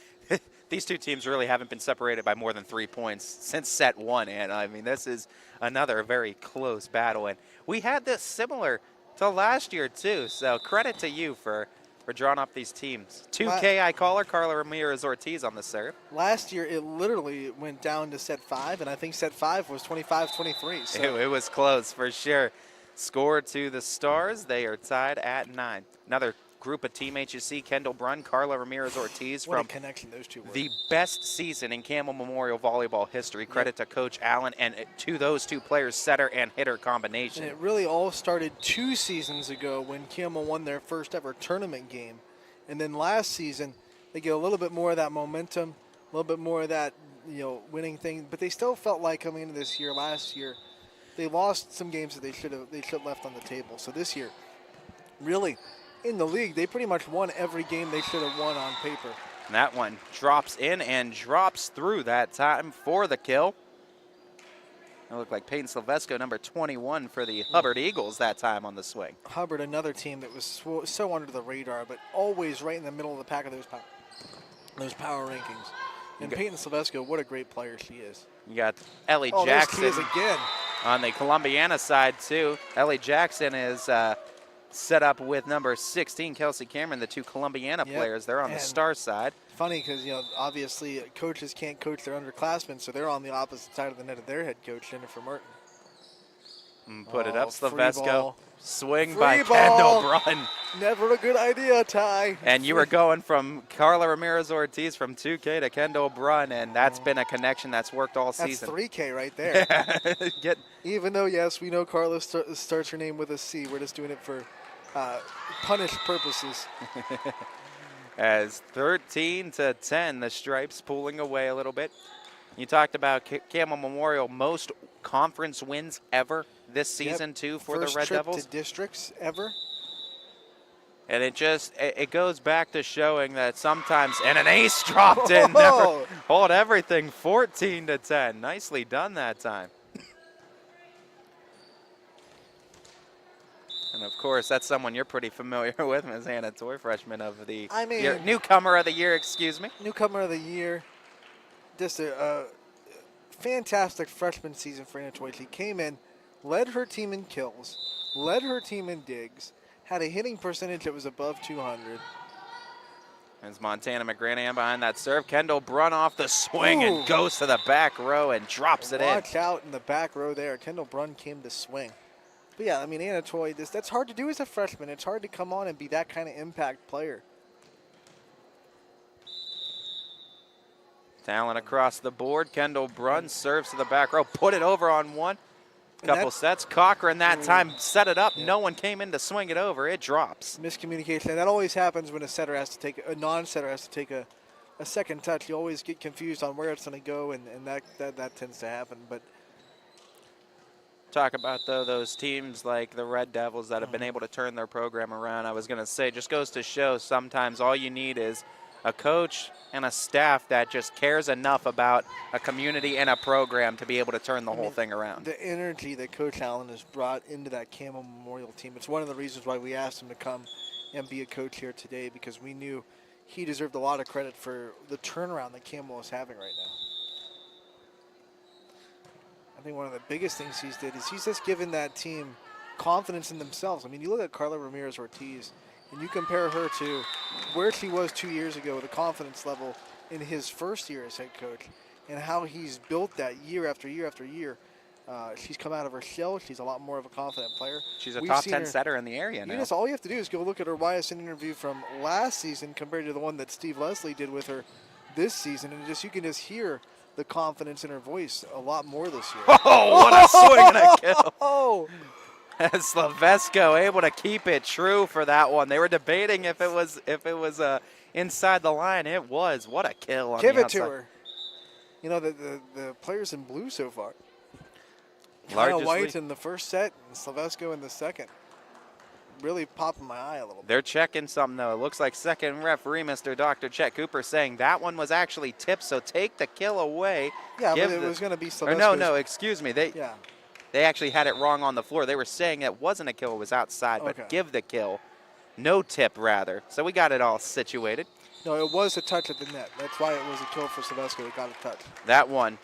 These two teams really haven't been separated by more than 3 points since set one, and I mean, this is another very close battle. And we had this similar to last year, too, so credit to you for drawing up these teams. 2K, I call her, Carla Ramirez-Ortiz on the serve. Last year, it literally went down to set 5, and I think set 5 was 25-23. So. It was close, for sure. Score to the Stars. They are tied at 9. Another group of teammates you see, Kendall Brunn, Carla Ramirez-Ortiz from a connection those two were. The best season in Campbell Memorial volleyball history. Credit to Coach Allen and to those two players, setter and hitter combination. And it really all started 2 seasons ago when Campbell won their first ever tournament game. And then last season, they get a little bit more of that momentum, a little bit more of that, winning thing. But they still felt like coming into this year, last year, they lost some games that they should have left on the table. So this year, really, in the league, they pretty much won every game they should have won on paper. And that one drops in and drops through that time for the kill. It looked like Peyton Silvesco, number 21 for the Hubbard Eagles that time on the swing. Hubbard, another team that was so under the radar, but always right in the middle of the pack of those power rankings. And Peyton Silvesco, what a great player she is. You got Ellie Jackson again on the Columbiana side, too. Ellie Jackson is set up with number 16, Kelsey Cameron, the two Columbiana players. They're on the Star side. Funny because, obviously coaches can't coach their underclassmen, so they're on the opposite side of the net of their head coach, Jennifer Martin. Put it up, Silvesco. Swing Free by ball. Kendall Brunn. Never a good idea, Ty. And you were going from Carla Ramirez-Ortiz from 2K to Kendall Brunn, and that's been a connection that's worked all season. That's 3K right there. Get Even though, yes, we know Carla starts her name with a C, we're just doing it for punished purposes. As 13-10, the Stripes pulling away a little bit. You talked about Campbell Memorial, most conference wins ever this season, too, for the Red Devils. First trip to districts ever. And it goes back to showing that sometimes, and an ace dropped in, never hold everything, 14-10. Nicely done that time. And of course, that's someone you're pretty familiar with, Ms. Hannah Toy, freshman of the year, newcomer of the year, excuse me. Newcomer of the year. Just a fantastic freshman season for Hannah Toy. She came in, led her team in kills, led her team in digs, had a hitting percentage that was above 200. As Montana McGranahan behind that serve. Kendall Brunn off the swing and goes to the back row and drops it in. Watch out in the back row there. Kendall Brunn came to swing. But yeah, I mean, Hannah Toy, that's hard to do as a freshman. It's hard to come on and be that kind of impact player. Talent across the board. Kendall Brunn serves to the back row. Put it over on one. Couple sets. Cochran that time set it up. No one came in to swing it over. It drops. Miscommunication. And that always happens when a non-setter has to take a second touch. You always get confused on where it's going to go, and that tends to happen. But talk about, though, those teams like the Red Devils that have been able to turn their program around. I was going to say, just goes to show sometimes all you need is a coach and a staff that just cares enough about a community and a program to be able to turn the whole thing around. The energy that Coach Allen has brought into that Campbell Memorial team, it's one of the reasons why we asked him to come and be a coach here today, because we knew he deserved a lot of credit for the turnaround that Campbell is having right now. I think one of the biggest things he's did is he's just given that team confidence in themselves. I mean, you look at Carla Ramirez-Ortiz, and you compare her to where she was 2 years ago, the confidence level in his first year as head coach, and how he's built that year after year after year. She's come out of her shell. She's a lot more of a confident player. She's a top 10 setter in the area now. All you have to do is go look at her YSN interview from last season compared to the one that Steve Leslie did with her this season, and you can just hear the confidence in her voice a lot more this year. Oh, what a swing and a kill. Silvesco able to keep it true for that one. They were debating if it was inside the line. It was. What a kill on the outside. Give it to her. You know, the players in blue so far. Kyle White in the first set and Silvesco in the second. really popping my eye a little bit. They're checking something, though. It looks like second referee, Mr. Dr. Chet Cooper, saying that one was actually tipped, so take the kill away. Yeah, but it was going to be Sylvester's. No, excuse me. They actually had it wrong on the floor. They were saying it wasn't a kill, it was outside, but give the kill. No tip, rather. So we got it all situated. No, it was a touch at the net. That's why it was a kill for Sylvester. It got a touch. That one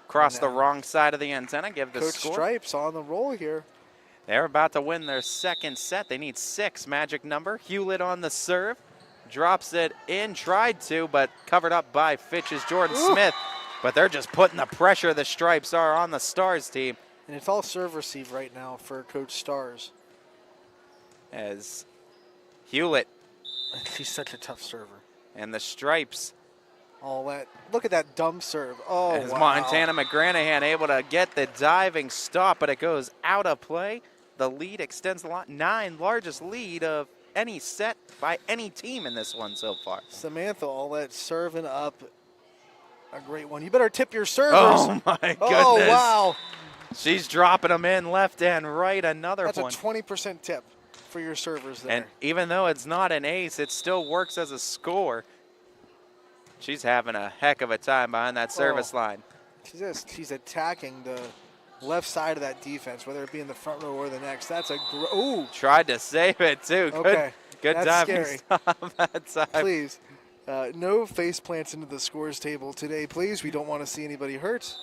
crossed the wrong side of the antenna. Give the Coach score. Stripes on the roll here. They're about to win their second set. They need 6, magic number. Hewlett on the serve. Drops it in, tried to, but covered up by Fitch's Jordan Smith. But they're just putting the pressure the Stripes are on the Stars team. And it's all serve receive right now for Coach Stars. As Hewlett. She's such a tough server. And the Stripes. All that. Look at that dumb serve. Oh, as wow. Montana McGranahan able to get the diving stop, but it goes out of play. The lead extends the 9th largest lead of any set by any team in this one so far. Samantha, all that serving up. A great one. You better tip your servers. Oh, my goodness. Oh, wow. She's dropping them in left and right. Another one. That's a 20% tip for your servers there. And even though it's not an ace, it still works as a score. She's having a heck of a time behind that service line. She's attacking the left side of that defense, whether it be in the front row or the next. That's a ooh. Tried to save it too. Okay. Good That's diving scary. stop that time. Please, no face plants into the scores table today, please. We don't want to see anybody hurt.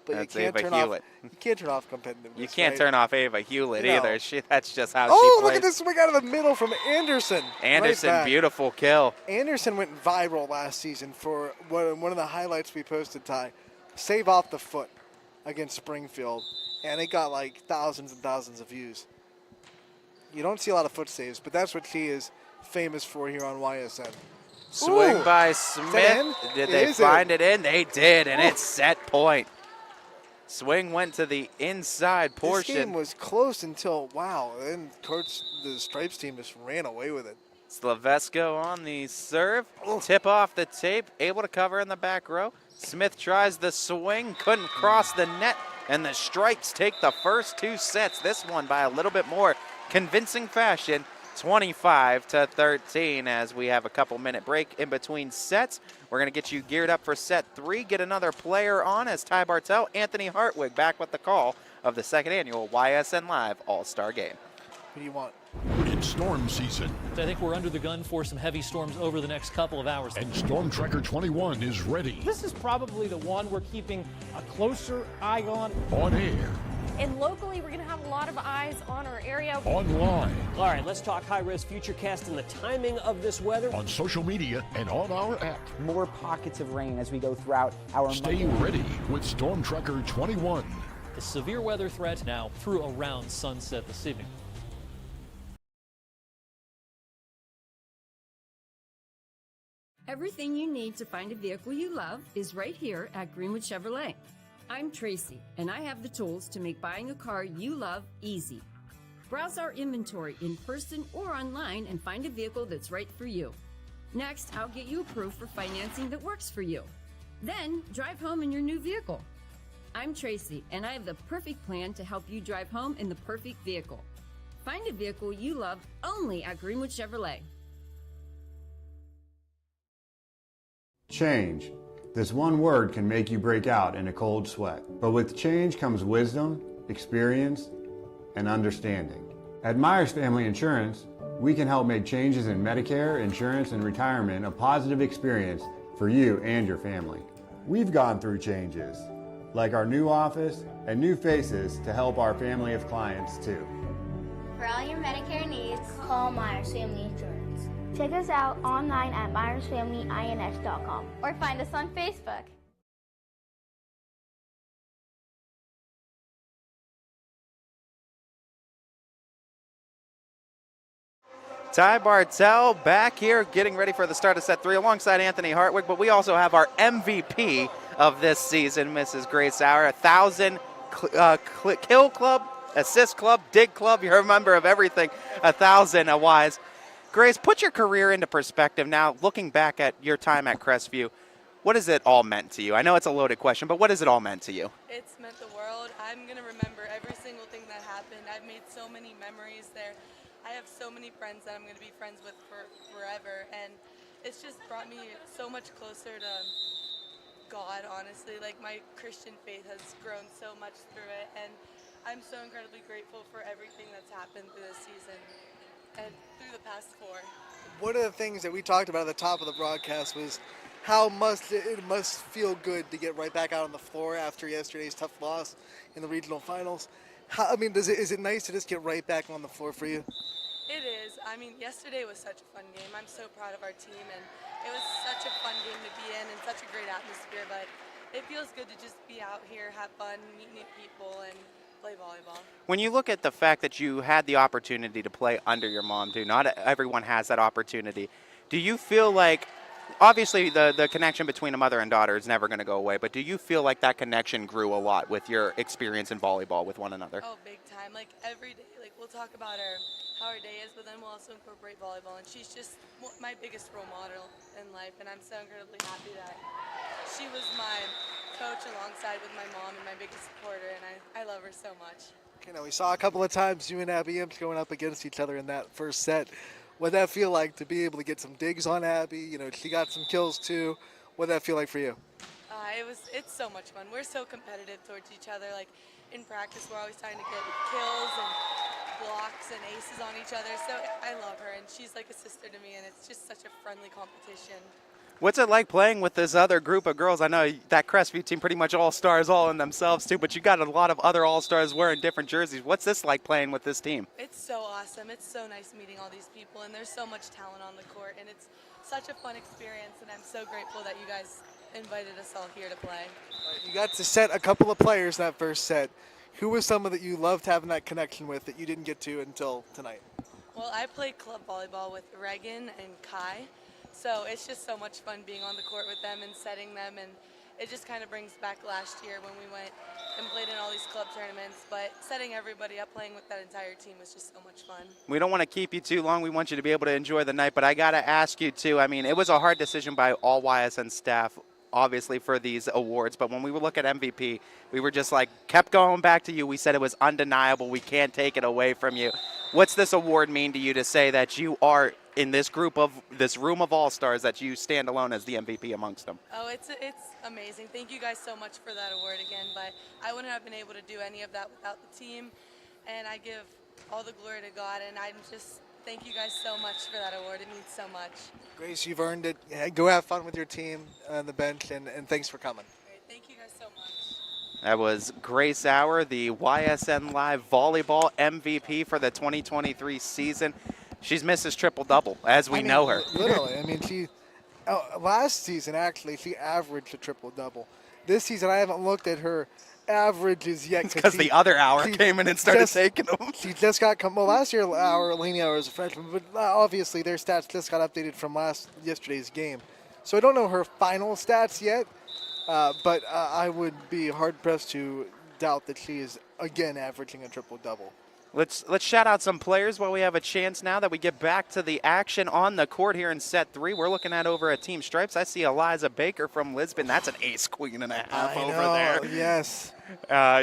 But that's you can't Ava turn Hewlett. off. You can't turn off competitiveness. You can't right? turn off Ava Hewlett No. either. That's just how she Oh, plays. look at this swing out of the middle from Anderson. Anderson, right back. beautiful kill. Anderson went viral last season for one of the highlights we posted, Ty. Save off the foot against Springfield, and it got like thousands and thousands of views. You don't see a lot of foot saves, but that's what she is famous for here on YSN. Swing Ooh. by Is that Smith. in? Did they find it in? They did, and it's set point. Swing went to the inside portion. This game was close until, wow, and the Stripes team just ran away with it. Slavesco on the serve. Tip off the tape. Able to cover in the back row. Smith tries the swing. Couldn't cross the net. And the Stripes take the first 2 sets. This one by a little bit more convincing fashion. 25-13 as we have a couple-minute break in between sets. We're going to get you geared up for set 3. Get another player on as Ty Bartell, Anthony Hartwig back with the call of the 2nd annual YSN Live All-Star Game. What do you want? It's storm season. I think we're under the gun for some heavy storms over the next couple of hours. And Storm Tracker 21 is ready. This is probably the one we're keeping a closer eye on. On air. And locally, we're going to have a lot of eyes on our area. Online. All right, let's talk high-risk futurecast and the timing of this weather. On social media and on our app. More pockets of rain as we go throughout our Stay ready with Storm Tracker 21. The severe weather threat now through around sunset this evening. Everything you need to find a vehicle you love is right here at Greenwood Chevrolet. I'm Tracy, and I have the tools to make buying a car you love easy. Browse our inventory in person or online and find a vehicle that's right for you. Next, I'll get you approved for financing that works for you. Then, drive home in your new vehicle. I'm Tracy, and I have the perfect plan to help you drive home in the perfect vehicle. Find a vehicle you love only at Greenwood Chevrolet. Change. This one word can make you break out in a cold sweat. But with change comes wisdom, experience, and understanding. At Myers Family Insurance, we can help make changes in Medicare, insurance, and retirement a positive experience for you and your family. We've gone through changes, like our new office and new faces to help our family of clients too. For all your Medicare needs, call Myers Family Insurance. Check us out online at myersfamilyins.com or find us on Facebook. Ty Bartell back here getting ready for the start of set 3 alongside Anthony Hartwig, but we also have our MVP of this season, Mrs. Grace Hour, 1,000 kill club, assist club, dig club. You're a member of everything, 1,000 wise. Grace, put your career into perspective now, looking back at your time at Crestview. what has it all meant to you? I know it's a loaded question, but what has it all meant to you? It's meant the world. I'm going to remember every single thing that happened. I've made so many memories there. I have so many friends that I'm going to be friends with for forever, and it's just brought me so much closer to God, honestly. Like, my Christian faith has grown so much through it, and I'm so incredibly grateful for everything that's happened through this season and through the past 4. One of the things that we talked about at the top of the broadcast was how it must feel good to get right back out on the floor after yesterday's tough loss in the regional finals. Is it nice to just get right back on the floor for you? It is. I mean, yesterday was such a fun game. I'm so proud of our team, and it was such a fun game to be in and such a great atmosphere, but it feels good to just be out here, have fun, meet new people, and play volleyball. When you look at the fact that you had the opportunity to play under your mom, too, not everyone has that opportunity. Do you feel like, obviously the connection between a mother and daughter is never going to go away, but do you feel like that connection grew a lot with your experience in volleyball with one another? Oh, big time. Like, every day, like, we'll talk about how our day is, but then we'll also incorporate volleyball, and she's just my biggest role model in life, and I'm so incredibly happy that she was my coach alongside with my mom and my biggest supporter, and I love her so much. Okay, now we saw a couple of times you and Abby Imps going up against each other in that first set. What did that feel like to be able to get some digs on Abby? You know, she got some kills too. What did that feel like for you? It's so much fun. We're so competitive towards each other. Like, in practice, we're always trying to get kills and blocks and aces on each other. So I love her, and she's like a sister to me, and it's just such a friendly competition. What's it like playing with this other group of girls? I know that Crestview team pretty much all-stars all in themselves too, but you got a lot of other all-stars wearing different jerseys. What's this like playing with this team? It's so awesome. It's so nice meeting all these people, and there's so much talent on the court, and it's such a fun experience, and I'm so grateful that you guys invited us all here to play. You got to set a couple of players that first set. Who was someone that you loved having that connection with that you didn't get to until tonight? Well, I played club volleyball with Reagan and Kai, so it's just so much fun being on the court with them and setting them, and it just kind of brings back last year when we went and played in all these club tournaments, but setting everybody up, playing with that entire team was just so much fun. We don't want to keep you too long. We want you to be able to enjoy the night, but I got to ask you too, I mean, it was a hard decision by all YSN staff, obviously, for these awards, but when we would look at MVP, we were just like, kept going back to you. We said it was undeniable. We can't take it away from you. What's this award mean to you to say that you are in this room of all-stars, that you stand alone as the MVP amongst them? Oh, it's amazing. Thank you guys so much for that award again, but I wouldn't have been able to do any of that without the team, and I give all the glory to God, and I'm just thank you guys so much for that award. It means so much. Grace, you've earned it. Go have fun with your team on the bench, and thanks for coming. Great. Thank you guys so much. That was Grace Auer, the YSN Live Volleyball MVP for the 2023 season. She's Mrs. Triple-Double, as we know her. Literally. I mean, last season, actually, she averaged a triple-double. This season, I haven't looked at her averages yet. Because the other Auer came in and started taking them. She just got well, last year, Laney Auer was a freshman, but obviously their stats just got updated from yesterday's game. So I don't know her final stats yet, but I would be hard-pressed to doubt that she is, again, averaging a triple-double. Let's shout out some players while we have a chance now that we get back to the action on the court here in set 3. We're looking at over at Team Stripes. I see Eliza Baker from Lisbon. That's an ace queen and a half over there. Yes.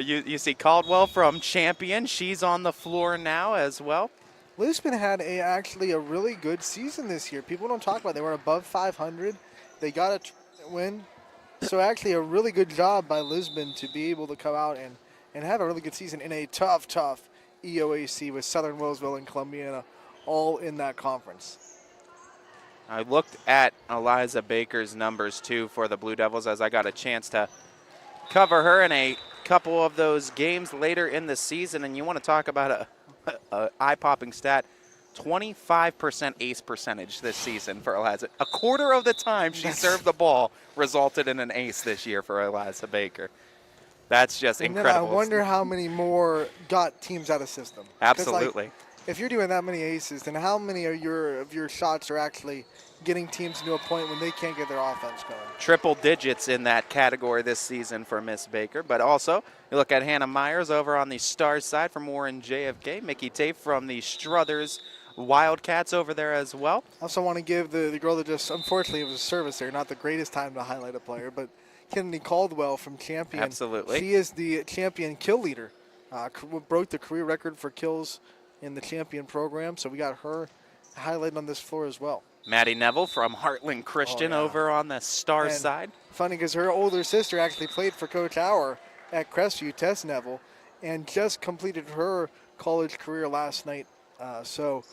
You see Caldwell from Champion. She's on the floor now as well. Lisbon had actually a really good season this year. People don't talk about it. They were above 500. They got a win. So actually a really good job by Lisbon to be able to come out and have a really good season in a tough EOAC with Southern Willisville and Columbiana all in that conference. I looked at Eliza Baker's numbers too for the Blue Devils as I got a chance to cover her in a couple of those games later in the season, and you want to talk about a eye-popping stat, 25% ace percentage this season for Eliza. A quarter of the time she served the ball resulted in an ace this year for Eliza Baker. That's just incredible. Then I wonder how many more got teams out of system. Absolutely. Like, if you're doing that many aces, then how many of your shots are actually getting teams to a point when they can't get their offense going? Triple digits in that category this season for Miss Baker. But also, you look at Hannah Myers over on the Stars side from Warren JFK. Mickey Tate from the Struthers Wildcats over there as well. I also want to give the girl that just, unfortunately, it was a service there, not the greatest time to highlight a player, but Kennedy Caldwell from Champion. Absolutely. She is the Champion kill leader. Broke the career record for kills in the Champion program, so we got her highlighted on this floor as well. Maddie Neville from Heartland Christian over on the Stars And side. Funny because her older sister actually played for Coach Auer at Crestview, Tess Neville, and just completed her college career last night. So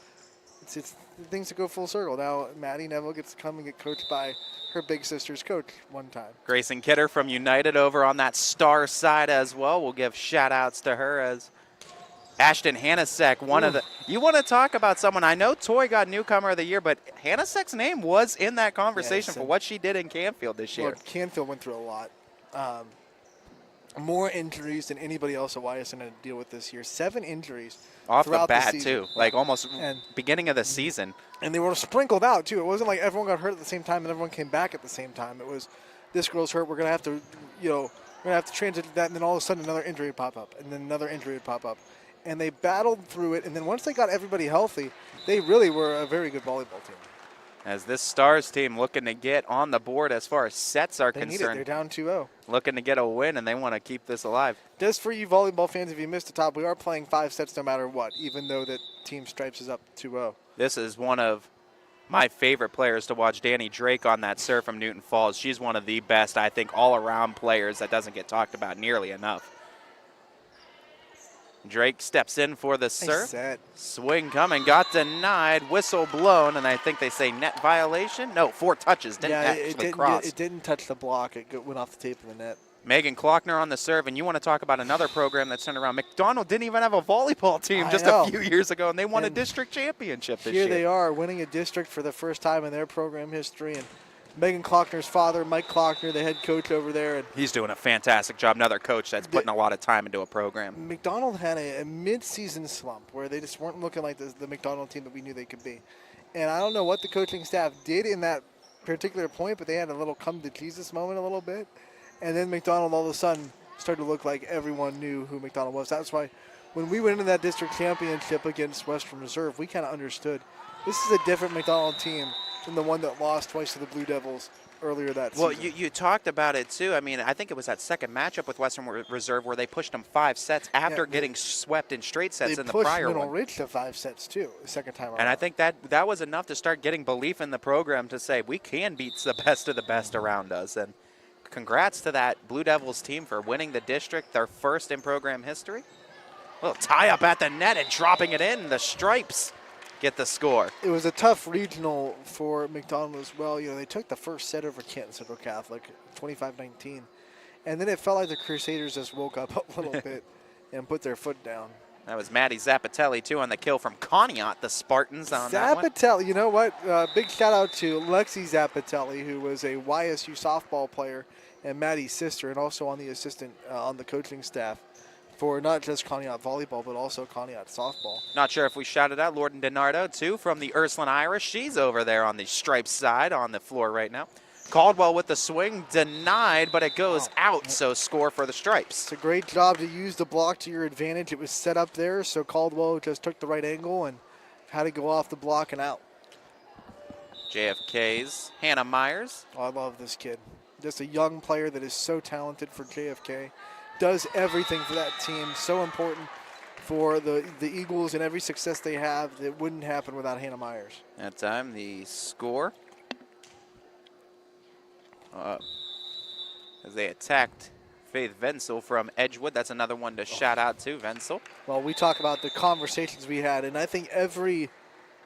it's things that go full circle. Now Maddie Neville gets to come and get coached by her big sister's coach one time. Grayson Kidder from United over on that Star side as well. We'll give shout outs to her as Ashton Hanasek, one of the. You want to talk about someone? I know Toy got Newcomer of the Year, but Hanasek's name was in that conversation for what she did in Canfield this year. Look, Canfield went through a lot. More injuries than anybody else at YSN had to deal with this year. 7 injuries Off the throughout bat, season. too. Like almost beginning of the season. And they were sprinkled out, too. It wasn't like everyone got hurt at the same time and everyone came back at the same time. It was, this girl's hurt, we're going to have to, we're going to have to transit that, and then all of a sudden another injury would pop up, and then another injury would pop up. And they battled through it, and then once they got everybody healthy, they really were a very good volleyball team. As this Stars team looking to get on the board as far as sets are They concerned. need it. They're down 2-0. Looking to get a win, and they want to keep this alive. Just for you volleyball fans, if you missed the top, we are playing 5 sets no matter what, even though that Team Stripes is up 2-0. This is one of my favorite players to watch, Danny Drake on that serve from Newton Falls. She's one of the best, I think, all-around players that doesn't get talked about nearly enough. Drake steps in for the serve. Set. Swing coming, got denied, whistle blown, and I think they say net violation. No, 4 touches, didn't actually cross. It didn't touch the block. It went off the tape of the net. Megan Klockner on the serve, and you want to talk about another program that's turned around. McDonald didn't even have a volleyball team just a few years ago, and they won a district championship this year. Here they are, winning a district for the first time in their program history. And Megan Klockner's father, Mike Klockner, the head coach over there. And he's doing a fantastic job. Another coach that's putting a lot of time into a program. McDonald had a mid-season slump where they just weren't looking like the McDonald team that we knew they could be. And I don't know what the coaching staff did in that particular point, but they had a little come-to-Jesus moment a little bit. And then McDonald all of a sudden started to look like everyone knew who McDonald was. That's why when we went into that district championship against Western Reserve, we kind of understood this is a different McDonald team than the one that lost twice to the Blue Devils earlier that season. Well, you talked about it, too. I mean, I think it was that second matchup with Western Reserve where they pushed them 5 sets after getting swept in straight sets in the prior one. They pushed Middle Ridge to 5 sets, too, the second time around. And I think that was enough to start getting belief in the program to say we can beat the best of the best around us. And congrats to that Blue Devils team for winning the district, their first in program history. A little tie up at the net and dropping it in. The Stripes get the score. It was a tough regional for McDonald as well. They took the first set over Canton Central Catholic, 25-19. And then it felt like the Crusaders just woke up a little bit and put their foot down. That was Maddie Zappatelli, too, on the kill from Conneaut, the Spartans on that one. Zappatelli, you know what? Big shout-out to Lexi Zappatelli, who was a YSU softball player and Maddie's sister, and also on the assistant on the coaching staff for not just Conneaut volleyball, but also Conneaut softball. Not sure if we shouted out Lorden DiNardo, too, from the Ursuline Irish. She's over there on the Stripes side on the floor right now. Caldwell with the swing, denied, but it goes out, so score for the Stripes. It's a great job to use the block to your advantage. It was set up there, so Caldwell just took the right angle and had to go off the block and out. JFK's Hannah Myers. Oh, I love this kid. Just a young player that is so talented for JFK. Does everything for that team. So important for the Eagles and every success they have that wouldn't happen without Hannah Myers. That time, the score. As they attacked Faith Venzel from Edgewood. That's another one to shout out to, Venzel. Well, we talk about the conversations we had, and I think every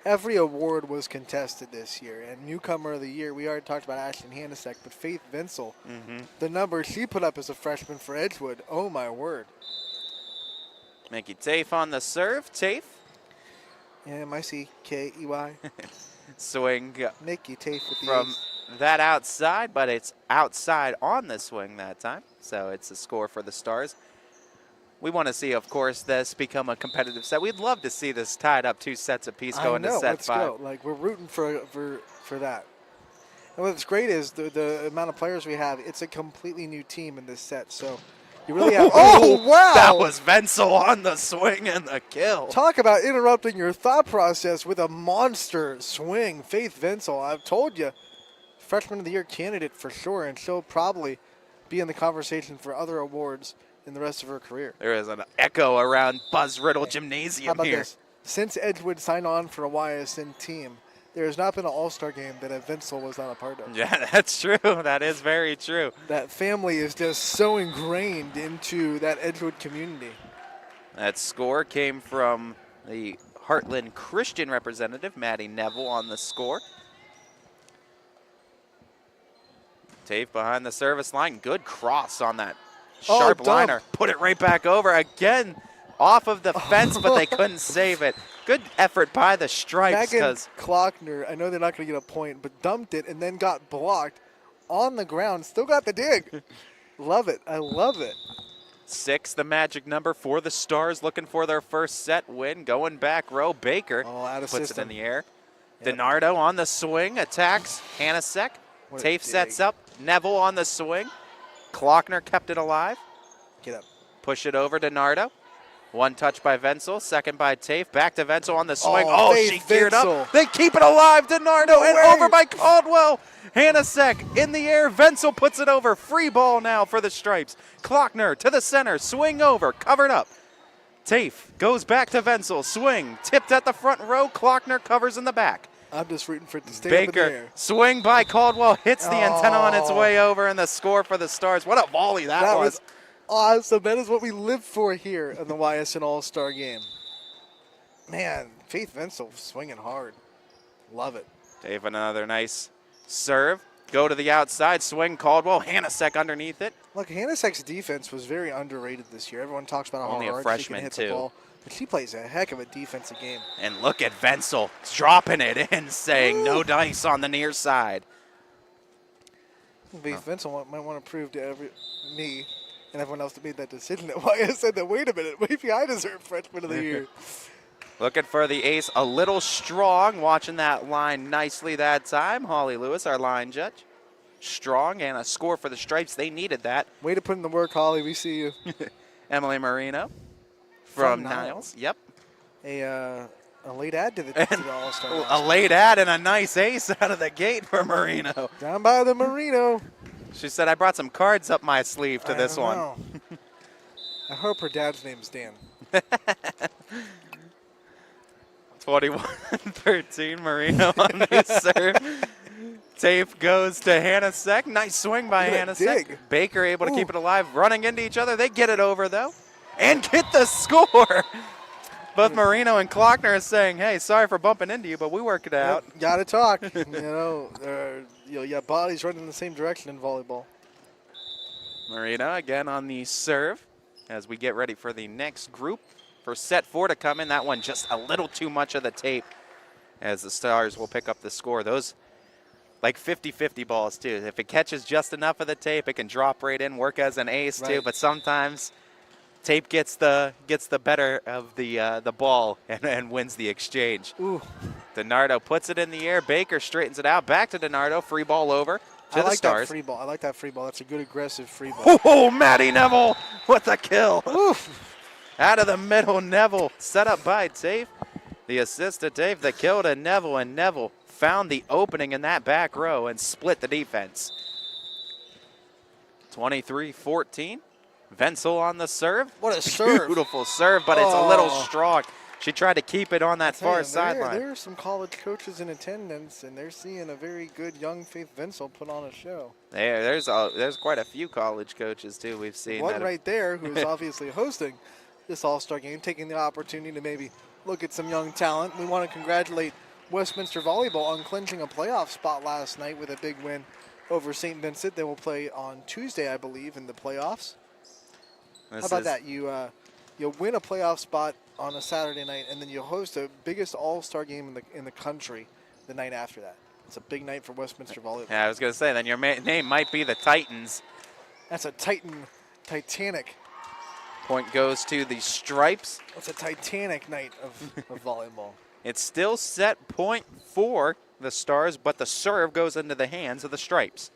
award was contested this year. And Newcomer of the Year, we already talked about Ashton Hanasek, but Faith Venzel, the number she put up as a freshman for Edgewood, oh my word. Mickey Tafe on the serve. Tafe. M-I-C-K-E-Y. Swing. Mickey Tafe with the from ace. That outside, but it's outside on the swing that time. So it's a score for the Stars. We want to see, of course, this become a competitive set. We'd love to see this tied up 2 sets apiece going to set 5. Let's go. Like, we're rooting for that. And what's great is the amount of players we have. It's a completely new team in this set. So You really have. Oh, wow. That was Wenzel on the swing and the kill. Talk about interrupting your thought process with a monster swing. Faith Wenzel, I've told you, Freshman of the Year candidate for sure, and she'll probably be in the conversation for other awards in the rest of her career. There is an echo around Buzz Riddle Gymnasium How about here. this? Since Edgewood signed on for a YSN team, there has not been an all-star game that a Wenzel was not a part of. Yeah, that's true. That is very true. That family is just so ingrained into that Edgewood community. That score came from the Heartland Christian representative, Maddie Neville, on the score. Tafe behind the service line. Good cross on that sharp liner. Put it right back over. Again, off of the fence, but they couldn't save it. Good effort by the Stripes. Megan Klockner, I know they're not going to get a point, but dumped it and then got blocked on the ground. Still got the dig. Love it. I love it. 6, the magic number for the Stars, looking for their first set win. Going back row, Baker puts it in the air. Yep. DiNardo on the swing, attacks Hanasek. Tafe sets up. Neville on the swing. Klockner kept it alive. Get up. Push it over to DiNardo. One touch by Wenzel, second by Tafe. Back to Wenzel on the swing. She geared up. They keep it alive. DiNardo and over by Caldwell. Hanasek in the air. Wenzel puts it over. Free ball now for the Stripes. Klockner to the center. Swing over. Covered up. Tafe goes back to Wenzel. Swing. Tipped at the front row. Klockner covers in the back. I'm just rooting for it to stay Baker, up in the air. Swing by Caldwell. Hits the antenna on its way over, and the score for the Stars. What a volley that was. Awesome. That is what we live for here in the YSN All-Star Game. Man, Faith Wenzel swinging hard. Love it. Dave, another nice serve. Go to the outside. Swing Caldwell. Hanasek underneath it. Look, Hanasek's defense was very underrated this year. Everyone talks about how Only a hard freshman, she can hit too. the ball. But she plays a heck of a defensive game. And look at Wenzel dropping it in, saying no dice on the near side. Faith Wenzel might want to prove to me and everyone else that made that decision at YSN that, wait a minute, maybe I deserve Freshman of the Year. Looking for the ace a little strong. Watching that line nicely that time. Holly Lewis, our line judge. Strong and a score for the Stripes. They needed that. Way to put in the work, Holly. We see you. Emily Marino from Niles. Yep. A late add to the All-Star. A late add and a nice ace out of the gate for Marino. Down by the Marino. She said, I brought some cards up my sleeve to this one. I hope her dad's name's Dan. 21-13, Marino on the serve. Tafe goes to Hanasek. Nice swing by Hanasek. Baker able to keep it alive, running into each other. They get it over, though, and get the score. Both Marino and Klockner are saying, hey, sorry for bumping into you, but we worked it out. Yep, got to talk. Bodies running in the same direction in volleyball. Marino again on the serve as we get ready for the next group. For set 4 to come in, that one just a little too much of the tape as the Stars will pick up the score. Those like 50-50 balls too. If it catches just enough of the tape, it can drop right in, work as an ace too, but sometimes tape gets the better of the ball and wins the exchange. Ooh. DiNardo puts it in the air. Baker straightens it out. Back to DiNardo. Free ball over to the Stars. That free ball. I like that free ball. That's a good aggressive free ball. Oh, Maddie Neville with the kill. Oof. Out of the middle, Neville set up by Tafe. The assist to Tafe, the kill to Neville, and Neville found the opening in that back row and split the defense. 23-14. Wenzel on the serve. What a serve. Beautiful serve, but it's a little strong. She tried to keep it on that far sideline. There are some college coaches in attendance, and they're seeing a very good young Faith Wenzel put on a show. There's quite a few college coaches, too, we've seen. One right there who's obviously hosting this All-Star game, taking the opportunity to maybe look at some young talent. We want to congratulate Westminster Volleyball on clinching a playoff spot last night with a big win over St. Vincent. They will play on Tuesday, I believe, in the playoffs. How about that? You'll win a playoff spot on a Saturday night, and then you'll host the biggest All-Star game in the country the night after that. It's a big night for Westminster Volleyball. Yeah, I was going to say, then your name might be the Titans. That's a Titanic. Point goes to the Stripes. It's a Titanic night of volleyball. It's still set point for the Stars, but the serve goes into the hands of the Stripes.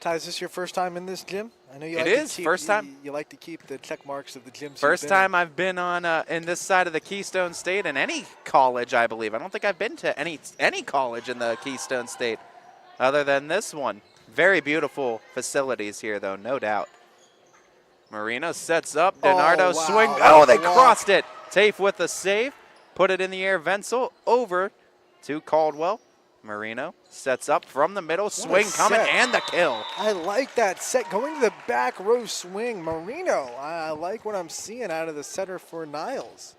Ty, is this your first time in this gym? I know you It like is. to keep, First time. You like to keep the check marks of the gyms. First time I've been on First time I've been on in this side of the Keystone State in any college, I believe. I don't think I've been to any college in the Keystone State other than this one. Very beautiful facilities here, though, no doubt. Marino sets up. DiNardo swing. Oh, they crossed it. Tafe with the save. Put it in the air. Venzel over to Caldwell. Marino sets up from the middle. Swing coming and the kill. I like that set. Going to the back row swing. Marino. I like what I'm seeing out of the setter for Niles.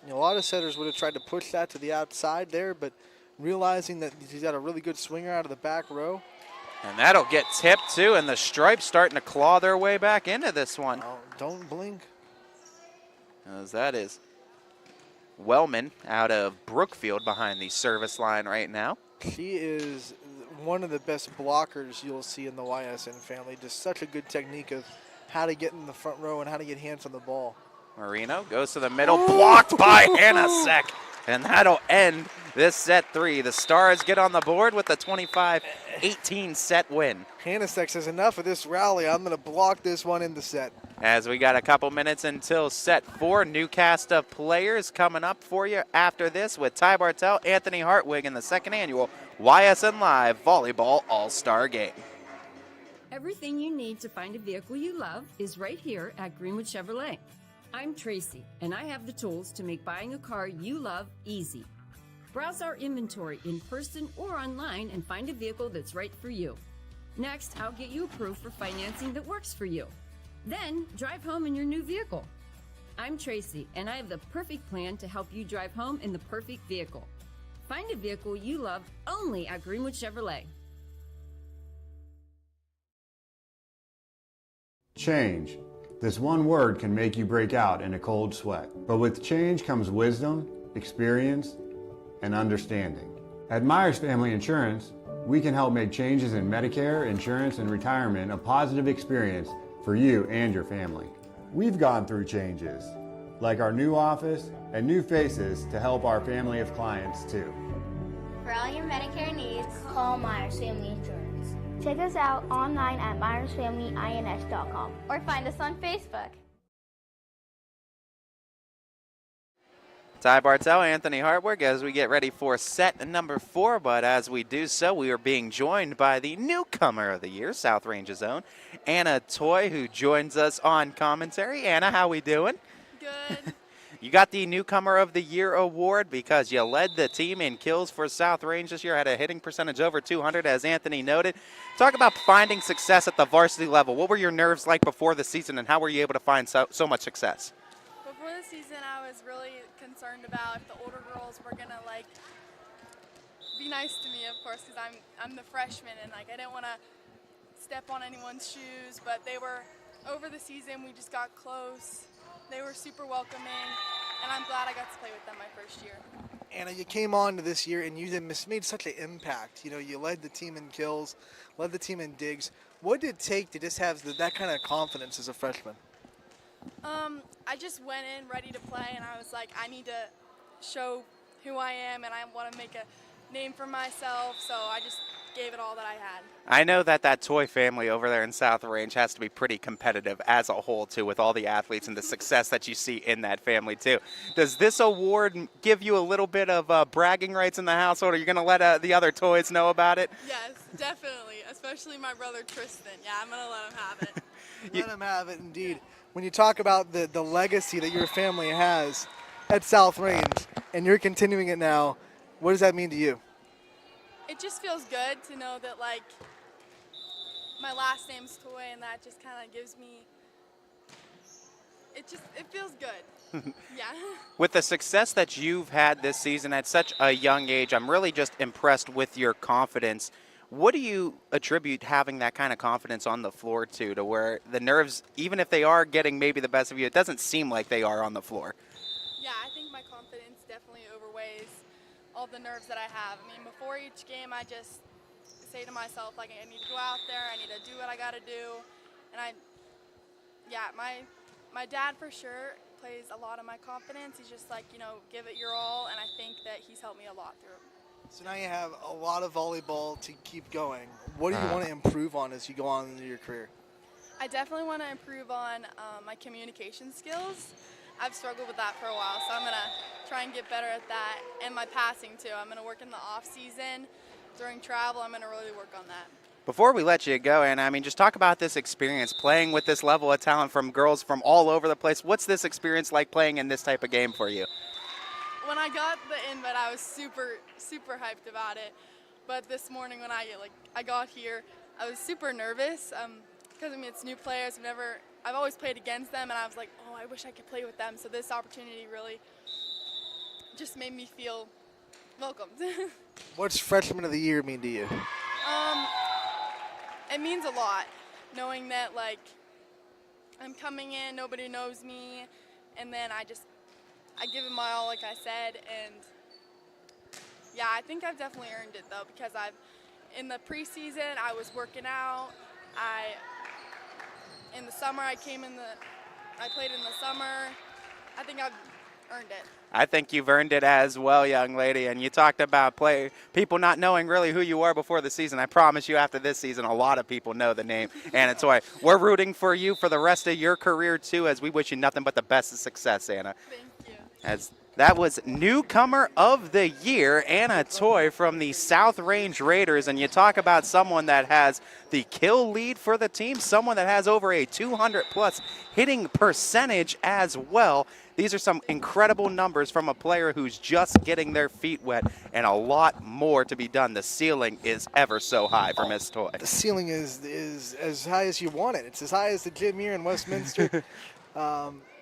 You know, a lot of setters would have tried to push that to the outside there, but realizing that he's got a really good swinger out of the back row. And that'll get tipped too, and the Stripes starting to claw their way back into this one. Oh, don't blink. As that is Wellman out of Brookfield behind the service line right now. She is one of the best blockers you'll see in the YSN family. Just such a good technique of how to get in the front row and how to get hands on the ball. Marino goes to the middle, blocked by Hanasek. And that'll end this set 3. The Stars get on the board with the 25-18 set win. Hanasek says, enough of this rally. I'm going to block this one in the set. As we got a couple minutes until set 4, new cast of players coming up for you after this with Ty Bartell, Anthony Hartwig in the second annual YSN Live Volleyball All-Star Game. Everything you need to find a vehicle you love is right here at Greenwood Chevrolet. I'm Tracy, and I have the tools to make buying a car you love easy. Browse our inventory in person or online and find a vehicle that's right for you. Next, I'll get you approved for financing that works for you. Then, drive home in your new vehicle. I'm Tracy, and I have the perfect plan to help you drive home in the perfect vehicle. Find a vehicle you love only at Greenwood Chevrolet. Change. This one word can make you break out in a cold sweat. But with change comes wisdom, experience, and understanding. At Myers Family Insurance, we can help make changes in Medicare, insurance, and retirement a positive experience for you and your family. We've gone through changes, like our new office and new faces to help our family of clients too. For all your Medicare needs, call Myers Family Insurance. Check us out online at myersfamilyins.com or find us on Facebook. Ty Bartell, Anthony Hartwig as we get ready for set number 4, but as we do so, we are being joined by the newcomer of the year, South Range's own, Anna Toy, who joins us on commentary. Anna, how we doing? Good. You got the Newcomer of the Year award because you led the team in kills for South Range this year, had a hitting percentage over 200, as Anthony noted. Talk about finding success at the varsity level. What were your nerves like before the season, and how were you able to find so much success? Before the season, I was really concerned about if the older girls were going to, be nice to me, of course, because I'm the freshman, and, I didn't want to step on anyone's shoes, but they were, over the season, we just got close. They were super welcoming, and I'm glad I got to play with them my first year. Anna, you came on to this year, and you made such an impact. You know, you led the team in kills, led the team in digs. What did it take to just have that kind of confidence as a freshman? I just went in ready to play, and I was like, I need to show who I am, and I want to make a name for myself, so I just gave it all that I had. I know that Toy family over there in South Range has to be pretty competitive as a whole, too, with all the athletes and the success that you see in that family, too. Does this award give you a little bit of bragging rights in the household? Are you going to let the other Toys know about it? Yes, definitely, especially my brother Tristan. Yeah, I'm going to let him have it. Let him have it, indeed. When you talk about the legacy that your family has at South Range, and you're continuing it now, what does that mean to you? It just feels good to know that, my last name's Toy, and that just kind of gives me, it feels good. Yeah. With the success that you've had this season at such a young age, I'm really just impressed with your confidence. What do you attribute having that kind of confidence on the floor to where the nerves, even if they are getting maybe the best of you, it doesn't seem like they are on the floor? Yeah, I think my confidence definitely overweighs all the nerves that I have. I mean, before each game, I just say to myself, I need to go out there, I need to do what I got to do. And my dad for sure plays a lot of my confidence. He's just give it your all, and I think that he's helped me a lot through. So now you have a lot of volleyball to keep going. What do you want to improve on as you go on into your career? I definitely want to improve on my communication skills. I've struggled with that for a while, so I'm going to try and get better at that. And my passing, too. I'm going to work in the off season. During travel, I'm going to really work on that. Before we let you go, and I mean, just talk about this experience, playing with this level of talent from girls from all over the place. What's this experience like playing in this type of game for you? When I got the invite, I was super, super hyped about it. But this morning when I got here, I was super nervous because I mean it's new players. I've always played against them, and I was like, oh, I wish I could play with them. So this opportunity really just made me feel welcomed. What's Freshman of the Year mean to you? It means a lot, knowing that like I'm coming in, nobody knows me, and then I give it my all, like I said, and yeah, I think I've definitely earned it though, because in the preseason I was working out. In the summer I played in the summer. I think I've earned it. I think you've earned it as well, young lady. And you talked about people not knowing really who you are before the season. I promise you after this season, a lot of people know the name Anna Toy. We're rooting for you for the rest of your career, too, as we wish you nothing but the best of success, Anna. Thank you. As that was Newcomer of the Year, Anna Toy from the South Range Raiders. And you talk about someone that has the kill lead for the team, someone that has over a 200-plus hitting percentage as well. These are some incredible numbers from a player who's just getting their feet wet, and a lot more to be done. The ceiling is ever so high for Miss Toy. The ceiling is as high as you want it. It's as high as the gym here in Westminster.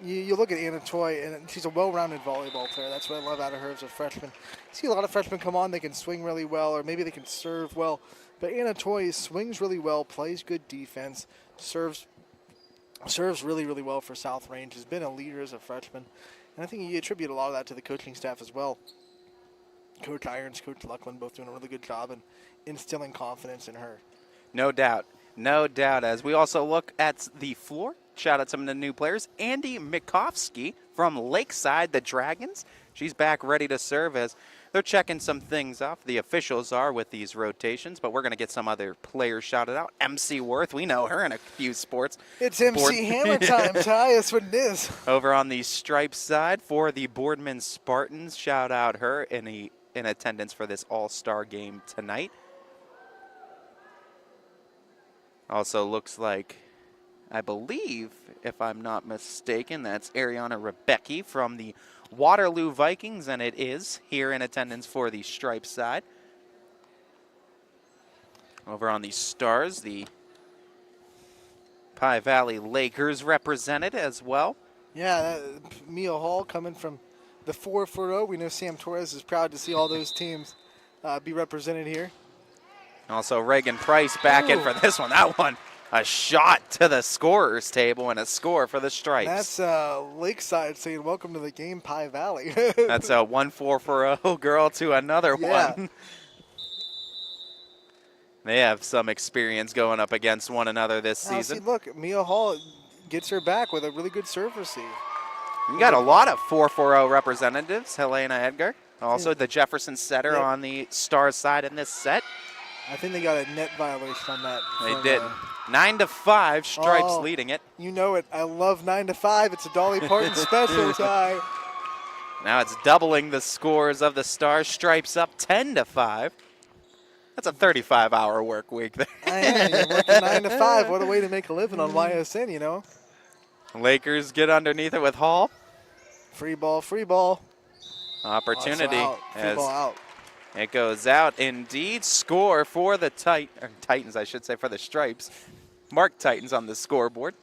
You look at Anna Toy, and she's a well-rounded volleyball player. That's what I love out of her as a freshman. You see a lot of freshmen come on, they can swing really well, or maybe they can serve well. But Anna Toy swings really well, plays good defense, serves really, really well for South Range, has been a leader as a freshman. And I think you attribute a lot of that to the coaching staff as well. Coach Irons, Coach Luckland, both doing a really good job and instilling confidence in her. No doubt. No doubt. As we also look at the floor, shout out some of the new players. Andy Mikovsky from Lakeside, the Dragons. She's back ready to serve as they're checking some things off. The officials are with these rotations, but we're going to get some other players shouted out. MC Worth, we know her in a few sports. It's MC Hammer time, Ty. That's what it is. Over on the stripe side for the Boardman Spartans, shout out her in attendance for this all-star game tonight. Also looks like, I believe, if I'm not mistaken, that's Ariana Rebecki from the Waterloo Vikings, and it is here in attendance for the stripe side. Over on the Stars, the Pie Valley Lakers represented as well. Yeah, Mia Hall coming from the 4-0. We know Sam Torres is proud to see all those teams be represented here. Also Reagan Price back in for this one. That one, a shot to the scorer's table and a score for the Stripes. That's Lakeside saying welcome to the game, Pie Valley. That's a 1-4-0 girl to another one. They have some experience going up against one another this season. See, look, Mia Hall gets her back with a really good serve receive. You got a lot of 4-4-0 representatives. Helena Edgar, also the Jefferson setter on the Stars side in this set. I think they got a net violation on that. They did. 9-5, Stripes leading it. You know it. I love 9-5. It's a Dolly Parton special, Ty. Now it's doubling the scores of the Stars. Stripes up 10-5. That's a 35-hour work week there. I am. You're working 9 to 5. What a way to make a living on YSN, you know. Lakers get underneath it with Hall. Free ball, free ball. Opportunity. Out. Free ball out. It goes out indeed. Score for the Titans, I should say, for the Stripes. Mark Titans on the scoreboard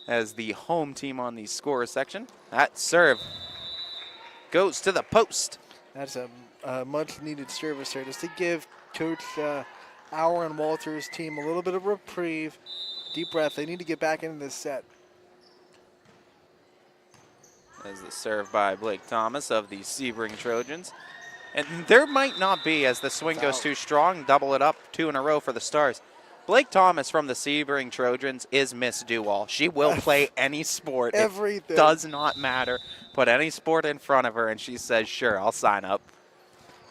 as the home team on the scorer section. That serve goes to the post. That's a much-needed service here just to give Coach Auer and Walter's team a little bit of reprieve. Deep breath. They need to get back into this set. As the serve by Blake Thomas of the Sebring Trojans. And there might not be, as the swing goes too strong, double it up 2 in a row for the Stars. Blake Thomas from the Sebring Trojans is Miss Do-All. She will play any sport. Everything. It does not matter. Put any sport in front of her, and she says, sure, I'll sign up.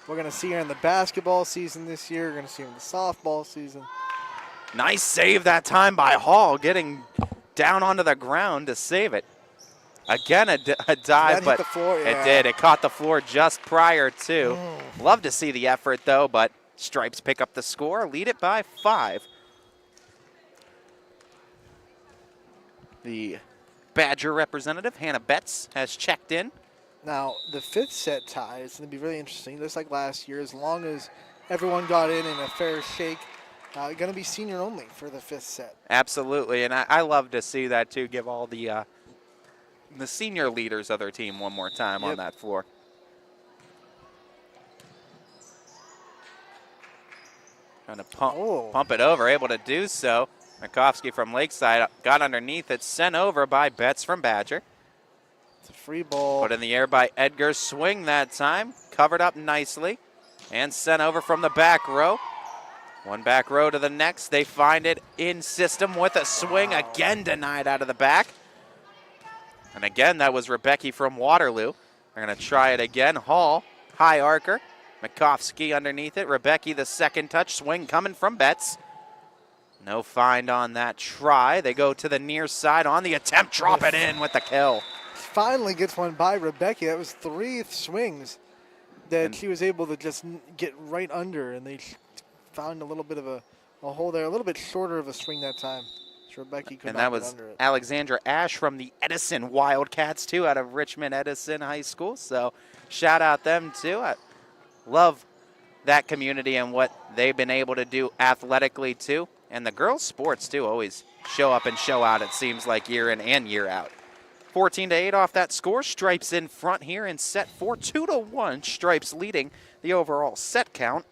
we're going to see her in the basketball season this year. We're going to see her in the softball season. Nice save that time by Hall, getting down onto the ground to save it. Again, a dive, but hit the floor, yeah. It did. It caught the floor just prior to. Love to see the effort, though, but Stripes pick up the score, lead it by 5. The Badger representative, Hannah Betts, has checked in. Now, the 5th set tie is going to be really interesting, just like last year, as long as everyone got in a fair shake. Going to be senior only for the 5th set. Absolutely, and I love to see that, too, give all the senior leaders of their team one more time on that floor. Trying to pump it over, able to do so. Makovsky from Lakeside got underneath it, sent over by Betts from Badger. It's a free ball. Put in the air by Edgar, swing that time, covered up nicely, and sent over from the back row. One back row to the next, they find it in system with a swing, again denied out of the back. And again, that was Rebecca from Waterloo. They're going to try it again. Hall, high arcer. Makovsky underneath it. Rebecca, the second touch. Swing coming from Betts. No find on that try. They go to the near side on the attempt. Drop it in with the kill. Finally gets one by Rebecca. That was 3 swings that she was able to just get right under, and they found a little bit of a hole there. A little bit shorter of a swing that time. Rebecca could And not that get was under it. Alexandra Ash from the Edison Wildcats, too, out of Richmond Edison High School. So shout out them, too. I love that community and what they've been able to do athletically, too. And the girls' sports, too, always show up and show out, it seems like, year in and year out. 14-8 off that score. Stripes in front here in set 4. 2-1. Stripes leading the overall set count.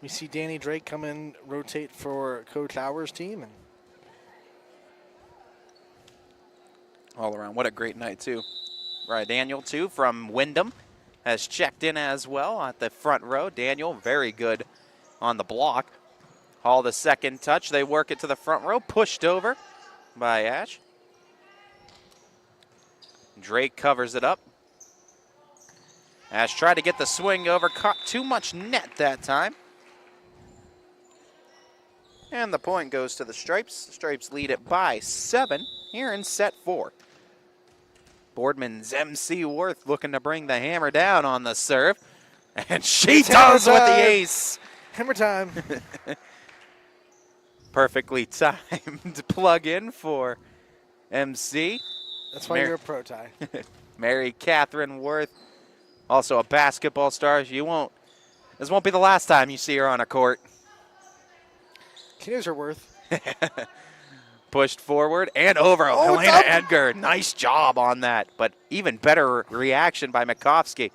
We see Danny Drake come in, rotate for Coach Hour's team, and all around. What a great night, too. Right, Daniel, too, from Wyndham has checked in as well at the front row. Daniel, very good on the block. Hall, the second touch. They work it to the front row. Pushed over by Ash. Drake covers it up. Ash tried to get the swing over. Caught too much net that time. And the point goes to the Stripes. Stripes lead it by 7 here in set 4. Boardman's MC Worth looking to bring the hammer down on the serve. And she does with the ace. Hammer time. Perfectly timed plug in for MC. That's why you're a pro tie. Mary Catherine Worth, also a basketball star. This won't be the last time you see her on a court. She knows her worth. Pushed forward and over. Helena Edgar, nice job on that. But even better reaction by Makovsky.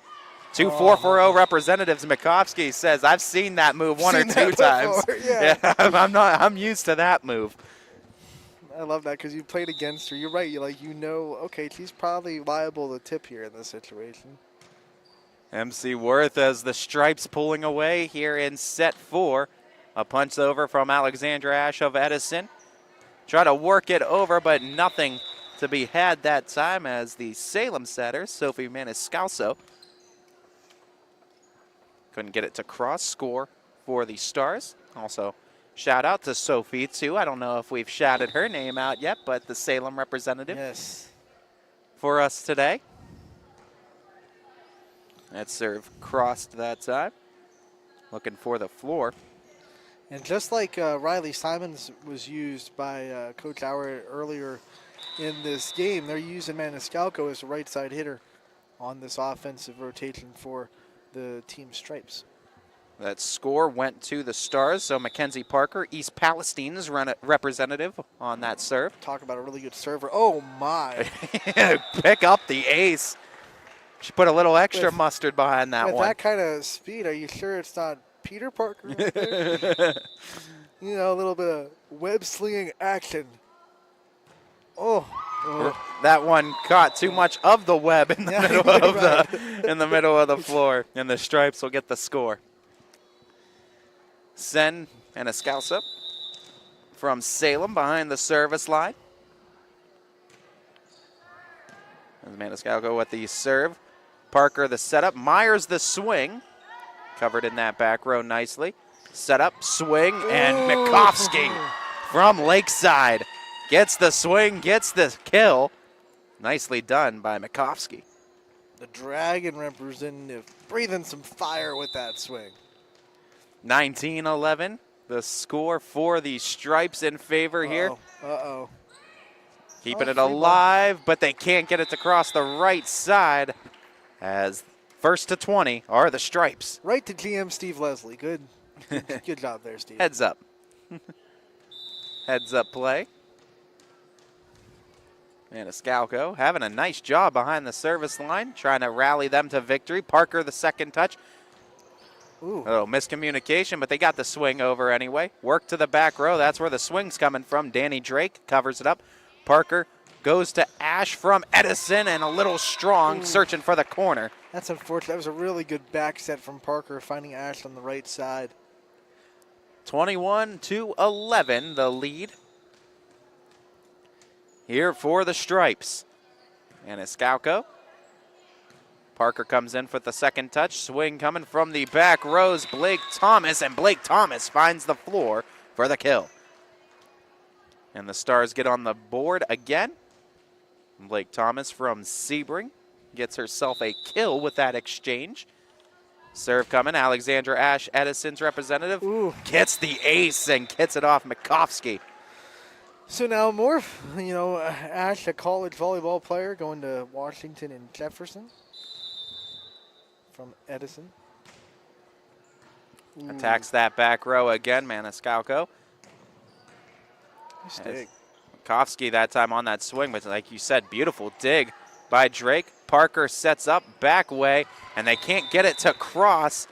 2 4-4-0 representatives. Makovsky says, I've seen that move one or two times. Yeah. I'm used to that move. I love that because you played against her. You're right. Okay, she's probably liable to tip here in this situation. MC Worth as the Stripes pulling away here in set 4. A punch over from Alexandra Ash of Edison. Try to work it over, but nothing to be had that time as the Salem setter, Sophie Maniscalco, couldn't get it to cross. Score for the Stars. Also, shout out to Sophie, too. I don't know if we've shouted her name out yet, but the Salem representative for us today. That serve crossed that time. Looking for the floor. And just like Riley Simons was used by Coach Hour earlier in this game, they're using Maniscalco as a right side hitter on this offensive rotation for the team Stripes. That score went to the Stars, so Mackenzie Parker, East Palestine's representative on that serve. Talk about a really good server. Oh, my. Pick up the ace. She put a little extra mustard behind that one. With that kind of speed, are you sure it's not Peter Parker right there? A little bit of web slinging action. Oh. That one caught too much of the web in the middle of in the middle of the floor, and the Stripes will get the score. Sen and Escalso from Salem behind the service line. And Maniscalco with the serve. Parker the setup. Myers the swing. covered in that back row nicely. Set up, swing, and Mikovsky from Lakeside gets the swing, gets the kill. Nicely done by Mikovsky. The Dragon representative breathing some fire with that swing. 19-11, the score for the Stripes in favor here. Uh-oh. Keeping it alive, but they can't get it to cross the right side as first to 20 are the Stripes. Right to GM Steve Leslie. Good job there, Steve. Heads up. Heads up play. Maniscalco having a nice job behind the service line, trying to rally them to victory. Parker, the second touch. Ooh. A little miscommunication, but they got the swing over anyway. Work to the back row. That's where the swing's coming from. Danny Drake covers it up. Parker goes to Ash from Edison, and a little strong, searching for the corner. That's unfortunate. That was a really good back set from Parker, finding Ash on the right side. 21-11, the lead here for the Stripes. Maniscalco. Parker comes in for the second touch. Swing coming from the back rows. Blake Thomas, and Blake Thomas finds the floor for the kill. And the Stars get on the board again. Blake Thomas from Sebring gets herself a kill with that exchange. Serve coming. Alexandra Ash, Edison's representative, gets the ace and gets it off Mikovsky. So now more, Ash, a college volleyball player, going to Washington and Jefferson from Edison. Attacks that back row again, Maniscalco. Mistake. Mikovsky that time on that swing, but like you said, beautiful dig by Drake. Parker sets up, back way, and they can't get it to cross,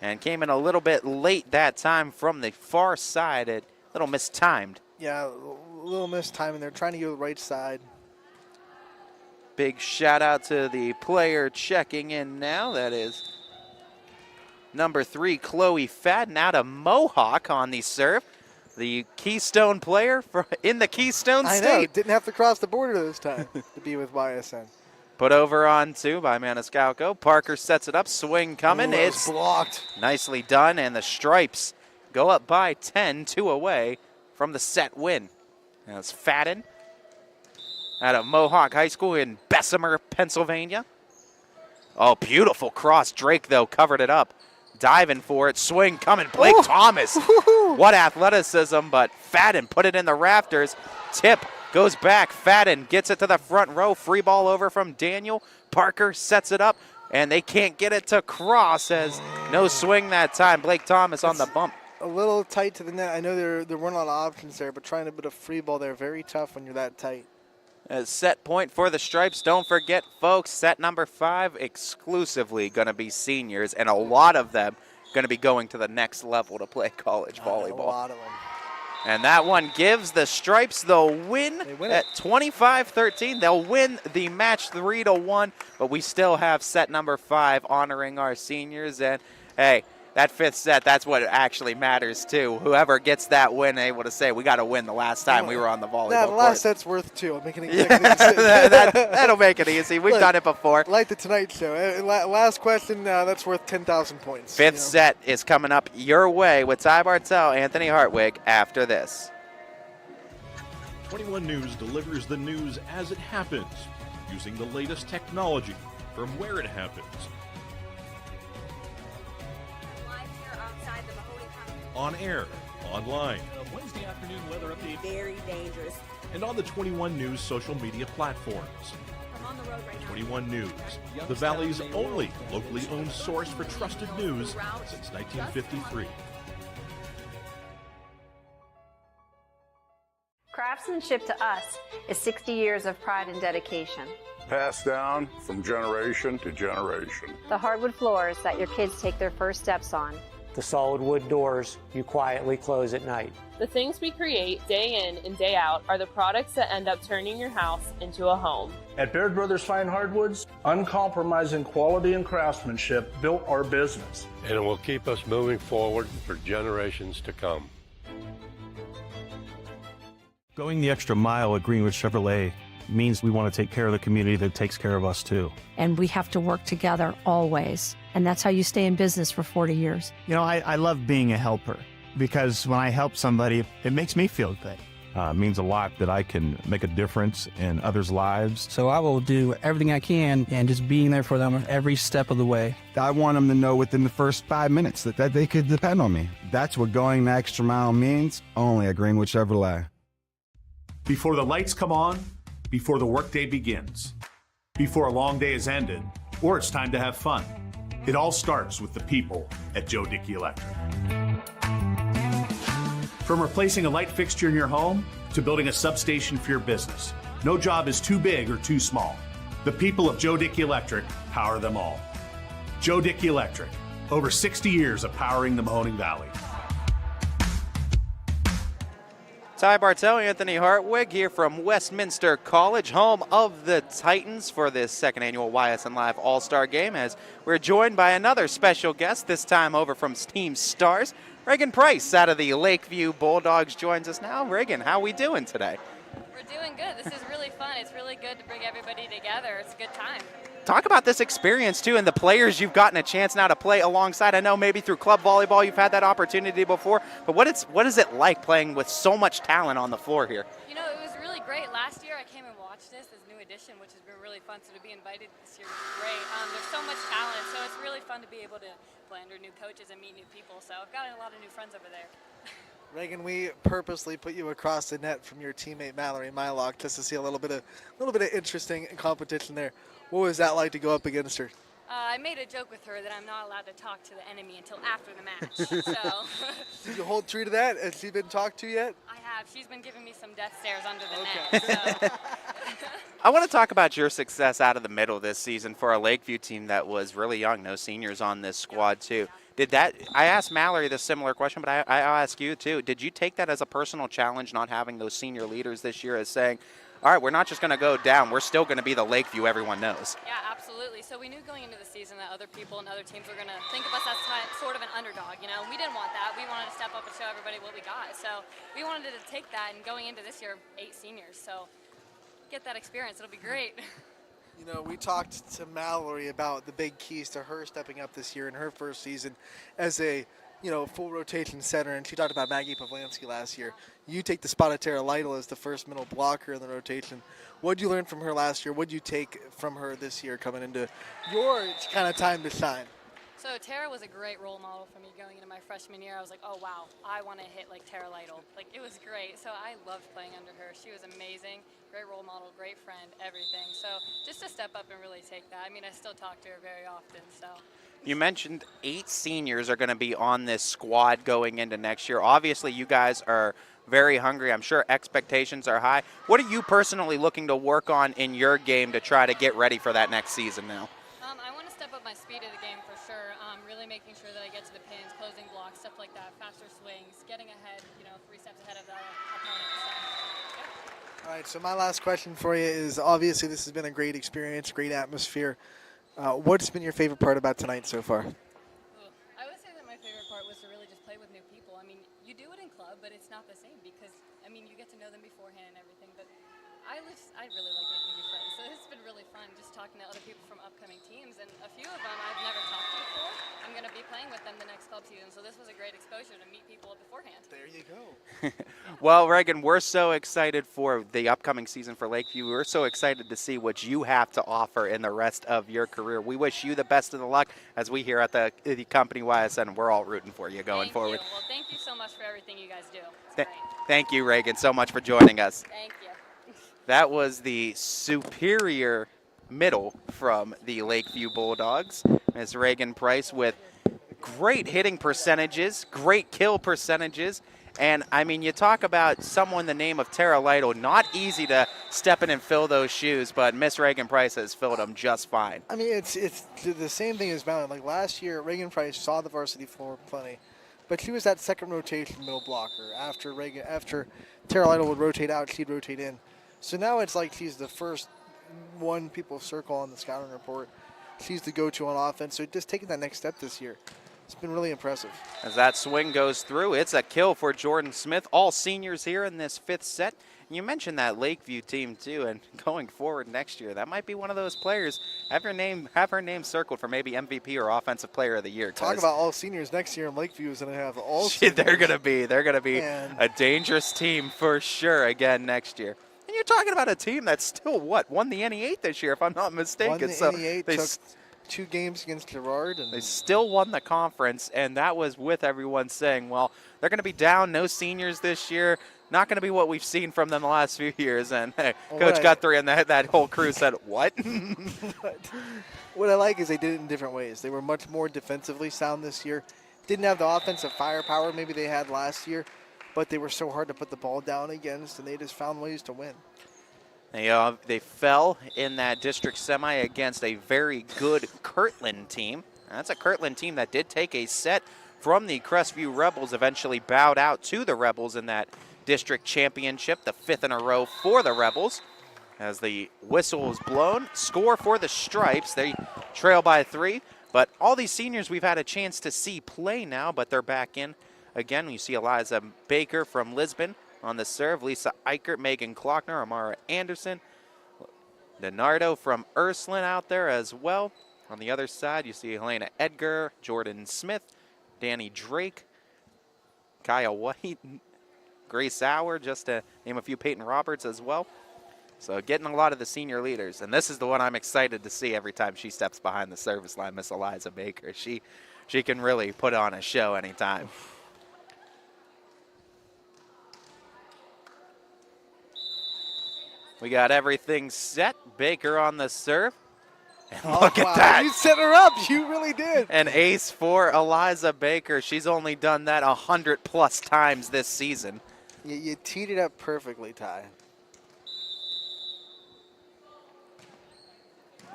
and came in a little bit late that time from the far side. A little mistimed. Yeah, a little mistiming. They're trying to go to the right side. Big shout out to the player checking in now. That is number 3, Chloe Fadden out of Mohawk on the serve. The Keystone player in the Keystone State. I know, didn't have to cross the border this time to be with YSN. Put over on 2 by Maniscalco. Parker sets it up, swing coming. It's blocked. Nicely done, and the Stripes go up by 10, 2 away from the set win. That's Fadden out of Mohawk High School in Bessemer, Pennsylvania. Oh, beautiful cross. Drake, though, covered it up. Diving for it, swing coming, Blake Thomas. What athleticism, but Fadden put it in the rafters. Tip goes back, Fadden gets it to the front row, free ball over from Daniel. Parker sets it up, and they can't get it to cross as no swing that time. Blake Thomas on the bump. A little tight to the net. I know there weren't a lot of options there, but trying to put a free ball there, very tough when you're that tight. A set point for the Stripes. Don't forget, folks, set number 5 exclusively going to be seniors, and a lot of them going to be going to the next level to play college volleyball. A lot of them. And that one gives the Stripes the win at 25-13. They'll win the match 3-1, but we still have set number 5 honoring our seniors. And, hey, that 5th set, that's what actually matters, too. Whoever gets that win able to say, we got to win the last time we were on the volleyball the court. last set's worth 2. I'm making it That'll make it easy. We've done it before. Like the Tonight Show. Last question, that's worth 10,000 points. 5th set is coming up your way with Ty Bartell, Anthony Hartwig after this. 21 News delivers the news as it happens, using the latest technology from where it happens. On air, online, Wednesday afternoon weather update. Very dangerous. and on the 21 News social media platforms. I'm on the road right now. 21 News, the Valley's only locally owned source for trusted news since 1953. Craftsmanship to us is 60 years of pride and dedication. Passed down from generation to generation. The hardwood floors that your kids take their first steps on. The solid wood doors you quietly close at night. The things we create day in and day out are the products that end up turning your house into a home. At Baird Brothers Fine Hardwoods, uncompromising quality and craftsmanship built our business. And it will keep us moving forward for generations to come. Going the extra mile at Greenwood Chevrolet means we want to take care of the community that takes care of us too. And we have to work together always. And that's how you stay in business for 40 years. You know, I love being a helper because when I help somebody, it makes me feel good. It means a lot that I can make a difference in others' lives. So I will do everything I can and just being there for them every step of the way. I want them to know within the first 5 minutes that they could depend on me. That's what going the extra mile means, only at Greenwood Chevrolet. Before the lights come on, before the workday begins, before a long day is ended, or it's time to have fun. It all starts with the people at Joe Dickey Electric. From replacing a light fixture in your home to building a substation for your business, no job is too big or too small. The people of Joe Dickey Electric power them all. Joe Dickey Electric, over 60 years of powering the Mahoning Valley. Ty Bartel, Anthony Hartwig here from Westminster College, home of the Titans for this second annual YSN Live All-Star Game, as we're joined by another special guest, this time over from Team Stars. Reagan Price out of the Lakeview Bulldogs joins us now. Reagan, how are we doing today? We're doing good. This is really fun. It's really good to bring everybody together. It's a good time. Talk about this experience, too, and the players you've gotten a chance now to play alongside. I know maybe through club volleyball you've had that opportunity before, but what is it like playing with so much talent on the floor here? You know, it was really great. Last year I came and watched this new edition, which has been really fun. So to be invited this year was great. There's so much talent, so it's really fun to be able to play under new coaches and meet new people. So I've gotten a lot of new friends over there. Reagan, we purposely put you across the net from your teammate Mallory Mylock just to see a little bit of interesting competition there. What was that like to go up against her? I made a joke with her that I'm not allowed to talk to the enemy until after the match. So. Did you hold true to that? Has she been talked to yet? I have. She's been giving me some death stares under the net. So. I want to talk about your success out of the middle this season for a Lakeview team that was really young. No seniors on this squad too. I asked Mallory this similar question, but I'll ask you too. Did you take that as a personal challenge, not having those senior leaders this year, as saying, all right, we're not just going to go down, we're still going to be the Lakeview everyone knows? Yeah, absolutely. So we knew going into the season that other people and other teams were going to think of us as sort of an underdog. You know, we didn't want that. We wanted to step up and show everybody what we got. So we wanted to take that, and going into this year, 8 seniors. So get that experience. It'll be great. You know, we talked to Mallory about the big keys to her stepping up this year in her first season as a, full rotation center, and she talked about Maggie Pavlansky last year. You take the spot of Tara Lytle as the first middle blocker in the rotation. What did you learn from her last year? What did you take from her this year coming into your kind of time to shine? So Tara was a great role model for me going into my freshman year. I was like, oh, wow, I want to hit like Tara Lytle. Like, it was great. So I loved playing under her. She was amazing, great role model, great friend, everything. So just to step up and really take that. I mean, I still talk to her very often, so. You mentioned 8 seniors are going to be on this squad going into next year. Obviously, you guys are very hungry. I'm sure expectations are high. What are you personally looking to work on in your game to try to get ready for that next season now? I want to step up my speed of the game for sure. Really making sure that I get to the pins, closing blocks, stuff like that, faster swings, getting ahead, 3 steps ahead of the opponent. So, yeah. All right, so my last question for you is, obviously this has been a great experience, great atmosphere. What's been your favorite part about tonight so far? I would say that my favorite part was to really just play with new people. I mean, you do it in club, but it's not the same because, you get to know them beforehand and everything. But I really like making new friends. So it's been really fun just talking to other people from upcoming teams. And a few of them I've never talked to before. I'm going to be playing with them the next club season. So this was a great exposure to meet people beforehand. There you go. Well, Reagan, we're so excited for the upcoming season for Lakeview. We're so excited to see what you have to offer in the rest of your career. We wish you the best of the luck as we here at the company YSN. We're all rooting for you going forward. Well, thank you so much for everything you guys do. Thank you, Reagan, so much for joining us. Thank you. That was the superior middle from the Lakeview Bulldogs. Ms. Reagan Price with great hitting percentages, great kill percentages. And, you talk about someone the name of Tara Lytle. Not easy to step in and fill those shoes, but Miss Reagan Price has filled them just fine. It's the same thing as Mountain. Like last year, Reagan Price saw the varsity floor plenty, but she was that second rotation middle blocker. After Tara Lytle would rotate out, she'd rotate in. So now it's like she's the first one people circle on the scouting report. She's the go-to on offense. So just taking that next step this year, it's been really impressive. As that swing goes through, it's a kill for Jordan Smith. All seniors here in this 5th set. you mentioned that Lakeview team too, and going forward next year, that might be one of those players. Have her name circled for maybe MVP or Offensive Player of the Year. Talk about all seniors next year, and Lakeview is going to have all seniors. They're gonna be a dangerous team for sure again next year. And you're talking about a team that's still won the NE8 this year, if I'm not mistaken. Won the NE8, they took 2 games against Girard, and they still won the conference, and that was with everyone saying, well, they're going to be down, no seniors this year. Not going to be what we've seen from them the last few years. And Coach Guthrie and that whole crew said, what? What I like is they did it in different ways. They were much more defensively sound this year. Didn't have the offensive firepower maybe they had last year, but they were so hard to put the ball down against, and they just found ways to win. They fell in that district semi against a very good Kirtland team. That's a Kirtland team that did take a set from the Crestview Rebels, eventually bowed out to the Rebels in that district championship, the 5th in a row for the Rebels. As the whistle is blown, score for the Stripes. They trail by 3, but all these seniors we've had a chance to see play now, but they're back in again. You see Eliza Baker from Lisbon on the serve, Lisa Eichert, Megan Klockner, Amara Anderson, Leonardo from Ursuline out there as well. On the other side, you see Helena Edgar, Jordan Smith, Danny Drake, Kaya White, Grace Sauer, just to name a few, Peyton Roberts as well. So getting a lot of the senior leaders. And this is the one I'm excited to see every time she steps behind the service line, Miss Eliza Baker. She can really put on a show anytime. We got everything set. Baker on the serve. And look at that. You set her up. You really did. An ace for Eliza Baker. She's only done that 100+ times this season. You teed it up perfectly, Ty.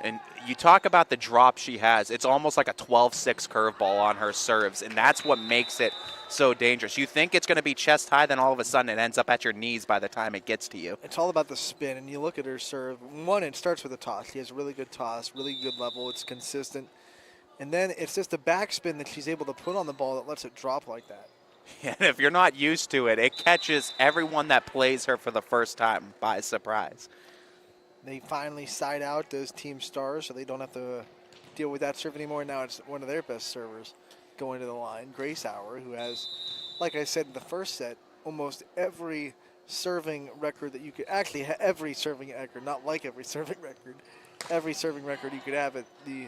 And you talk about the drop she has. It's almost like a 12-6 curveball on her serves, and that's what makes it so dangerous. You think it's going to be chest high, then all of a sudden it ends up at your knees by the time it gets to you. It's all about the spin, and you look at her serve. One, it starts with a toss. She has a really good toss, really good level. It's consistent. And then it's just the backspin that she's able to put on the ball that lets it drop like that. And if you're not used to it, it catches everyone that plays her for the first time by surprise. They finally side out those team stars, so they don't have to deal with that serve anymore. Now it's one of their best servers going to the line, Grace Hour, who has, like I said in the first set, almost every serving record that you could, actually every serving record, not like every serving record you could have at the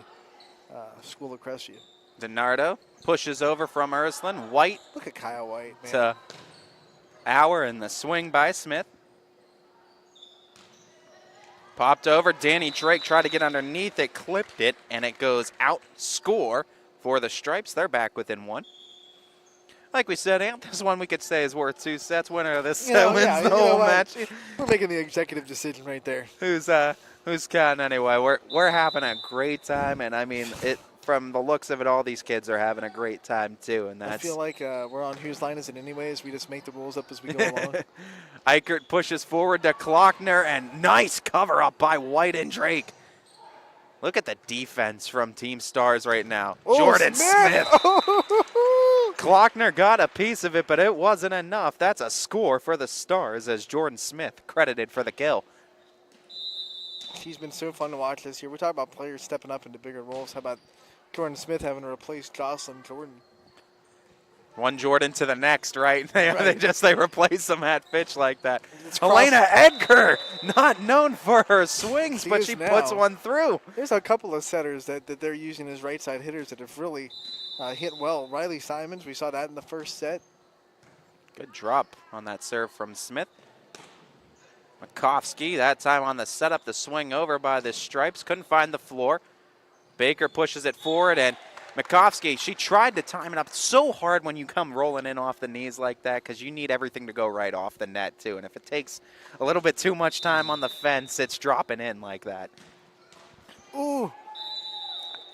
School of Crestview. DiNardo pushes over from Ursuline. White. Look at Kyle White, man. To Hour in the swing by Smith. Popped over. Danny Drake tried to get underneath it, clipped it, and it goes out. Score for the Stripes. They're back within 1. Like we said, this one we could say is worth 2 sets. Winner of this set wins the whole match. We're making the executive decision right there. Who's counting anyway? We're having a great time, and I mean it. From the looks of it, all these kids are having a great time too, and that's. I feel like we're on whose line is it anyways? We just make the rules up as we go along. Eichert pushes forward to Klockner, and nice cover up by White and Drake. Look at the defense from Team Stars right now. Oh, Jordan Smith. Klockner got a piece of it, but it wasn't enough. That's a score for the Stars as Jordan Smith credited for the kill. She's been so fun to watch this year. We're talking about players stepping up into bigger roles. How about Jordan Smith having to replace Jocelyn Jordan? One Jordan to the next, right? They replace them at pitch like that. It's Helena Edgar, not known for her swings, but she puts one through. There's a couple of setters that they're using as right side hitters that have really hit well. Riley Simons, we saw that in the first set. Good drop on that serve from Smith. Makovsky, that time on the setup, the swing over by the Stripes. Couldn't find the floor. Baker pushes it forward, and Makovsky, she tried to time it up so hard when you come rolling in off the knees like that, because you need everything to go right off the net, too. And if it takes a little bit too much time on the fence, it's dropping in like that. Ooh.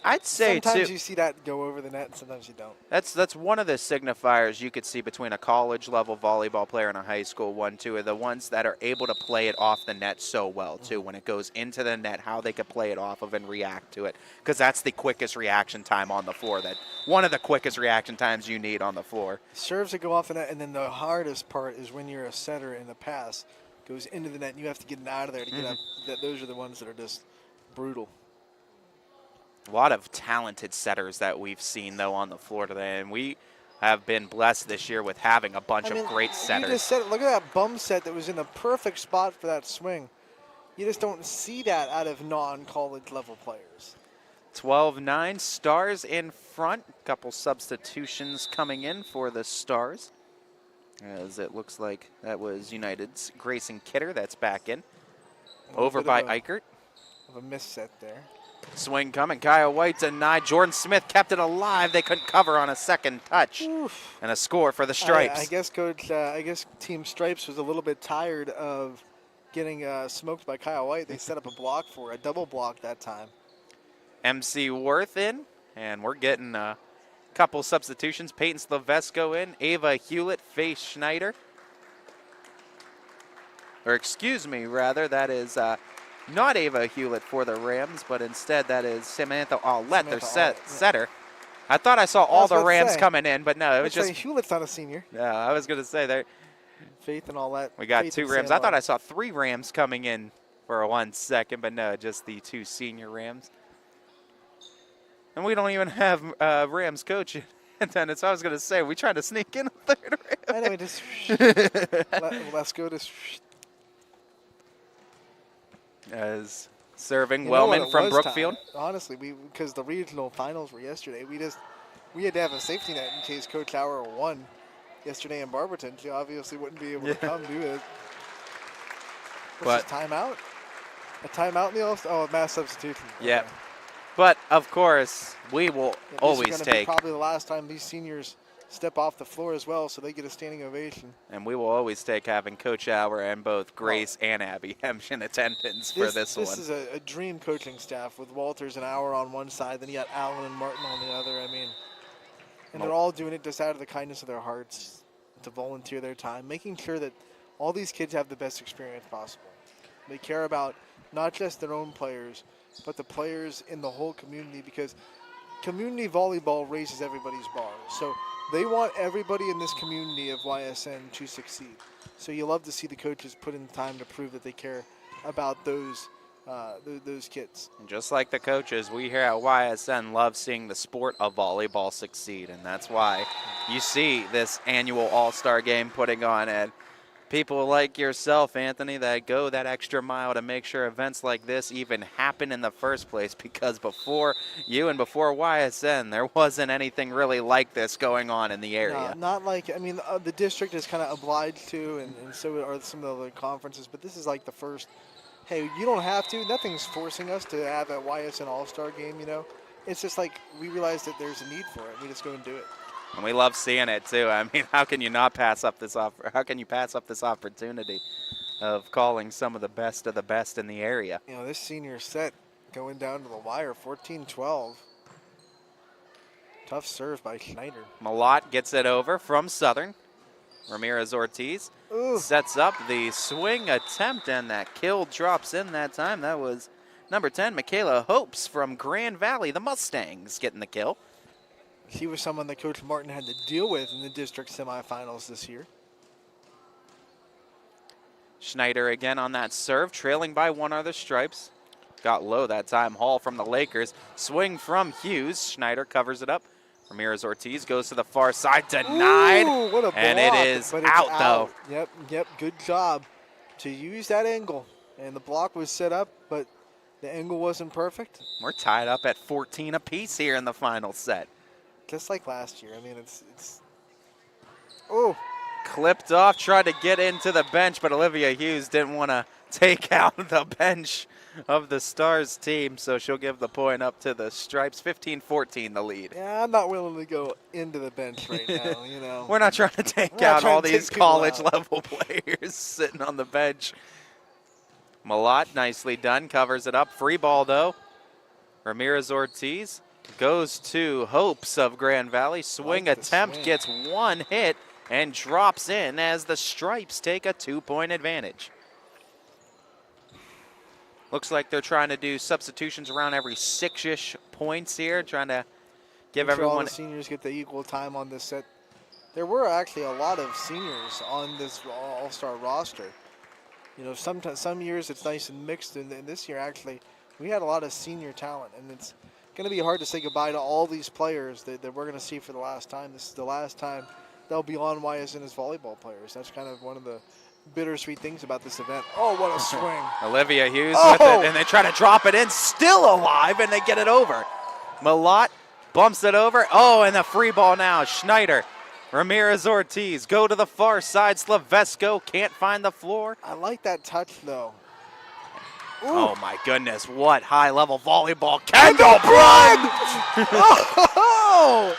I'd say, sometimes too, you see that go over the net, and sometimes you don't. That's one of the signifiers you could see between a college-level volleyball player and a high school one, too, are the ones that are able to play it off the net so well, too. When it goes into the net, how they could play it off of and react to it, because that's the quickest reaction time on the floor. That one of the quickest reaction times you need on the floor. Serves that go off the net, and then the hardest part is when you're a setter in the pass. goes into the net, and you have to get it out of there to get up. Those are the ones that are just brutal. A lot of talented setters that we've seen, though, on the floor today, and we have been blessed this year with having a bunch of great setters. You just said, look at that bum set that was in the perfect spot for that swing. You just don't see that out of non-college level players. 12-9, Stars in front. Couple substitutions coming in for the Stars, as it looks like that was United's Grayson Kidder that's back in. Over by Eichert. Of a miss set there. Swing coming, Kyle White denied. Jordan Smith kept it alive. They couldn't cover on a second touch. Oof. And a score for the Stripes. I guess Coach, I guess Team Stripes was a little bit tired of getting smoked by Kyle White. They set up a double block that time. MC Worth in, and we're getting a couple substitutions. Peyton Slavesco in, Ava Hewlett, Faye Schneider. Or excuse me, rather, that is not Ava Hewlett for the Rams, but instead that is Samantha Aulette, their setter. I thought I saw all the Rams coming in, but no, it was just Hewlett's not a senior. Yeah, I was going to say there. Faith and Aulette. We got two Rams. I thought I saw 3 Rams coming in for 1 second, but no, just the 2 senior Rams. And we don't even have Rams coach in attendance. I was going to say, we tried to sneak in a third Ram. Anyway, just let's go to. As serving Wellman from Brookfield. Honestly, because the regional finals were yesterday, we had to have a safety net in case Coach Hauer won yesterday in Barberton. She obviously wouldn't be able to come do it. What's this, timeout? A timeout in the a mass substitution. Yeah. Okay. But, of course, we will always take. Probably the last time these seniors step off the floor as well, so they get a standing ovation. And we will always take having Coach Hauer and both Grace and Abby Hemsch in attendance for this one. This is a dream coaching staff with Walters and Hauer on one side, then you got Allen and Martin on the other. I mean, and they're all doing it just out of the kindness of their hearts to volunteer their time, making sure that all these kids have the best experience possible. They care about not just their own players, but the players in the whole community, because community volleyball raises everybody's bar. So they want everybody in this community of YSN to succeed. So you love to see the coaches put in time to prove that they care about those kids. And just like the coaches, we here at YSN love seeing the sport of volleyball succeed, and that's why you see this annual All-Star game putting on, and people like yourself, Anthony, that go that extra mile to make sure events like this even happen in the first place, because before you and before YSN, there wasn't anything really like this going on in the area. No, not like, I mean, the district is kind of obliged to, and so are some of the other conferences, but this is like the first, hey, you don't have to. Nothing's forcing us to have a YSN All-Star game, you know. It's just like we realize that there's a need for it. We just go and do it. And we love seeing it too. I mean, how can you not pass up this offer? How can you pass up this opportunity of calling some of the best in the area? You know, this senior set going down to the wire, 14-12. Tough serve by Schneider. Malott gets it over from Southern. Ramirez Ortiz sets up the swing attempt, and that kill drops in that time. That was number 10, Michaela Hopes from Grand Valley, the Mustangs, getting the kill. She was someone that Coach Martin had to deal with in the district semifinals this year. Schneider again on that serve, trailing by 1 are the Stripes. Got low that time. Hall from the Lakers. Swing from Hughes. Schneider covers it up. Ramirez Ortiz goes to the far side, denied. Ooh, what a block, and it is out, though. Yep, good job to use that angle. And the block was set up, but the angle wasn't perfect. We're tied up at 14 apiece here in the final set. Just like last year. I mean, it's clipped off, tried to get into the bench, but Olivia Hughes didn't want to take out the bench of the Stars team, so she'll give the point up to the Stripes. 15-14 the lead. Yeah, I'm not willing to go into the bench right now, you know. We're not trying to take out all these college-level players sitting on the bench. Malott, nicely done, covers it up. Free ball, though. Ramirez Ortiz goes to Hopes of Grand Valley. Swing attempt, gets 1 hit, and drops in as the Stripes take a 2-point advantage. Looks like they're trying to do substitutions around every 6-ish points here, trying to give everyone. All the seniors get the equal time on this set. There were actually a lot of seniors on this All-Star roster. You know, sometimes some years it's nice and mixed, and this year actually we had a lot of senior talent, and it's going to be hard to say goodbye to all these players that we're going to see for the last time. This is the last time they'll be on YSN as volleyball players. That's kind of one of the bittersweet things about this event. Oh, what a swing. Olivia Hughes with it, and they try to drop it in, still alive, and they get it over. Malott bumps it over. Oh, and the free ball now. Schneider, Ramirez Ortiz go to the far side. Slavesko can't find the floor. I like that touch, though. Ooh. Oh, my goodness. What high-level volleyball. Kendall Brunn! Oh!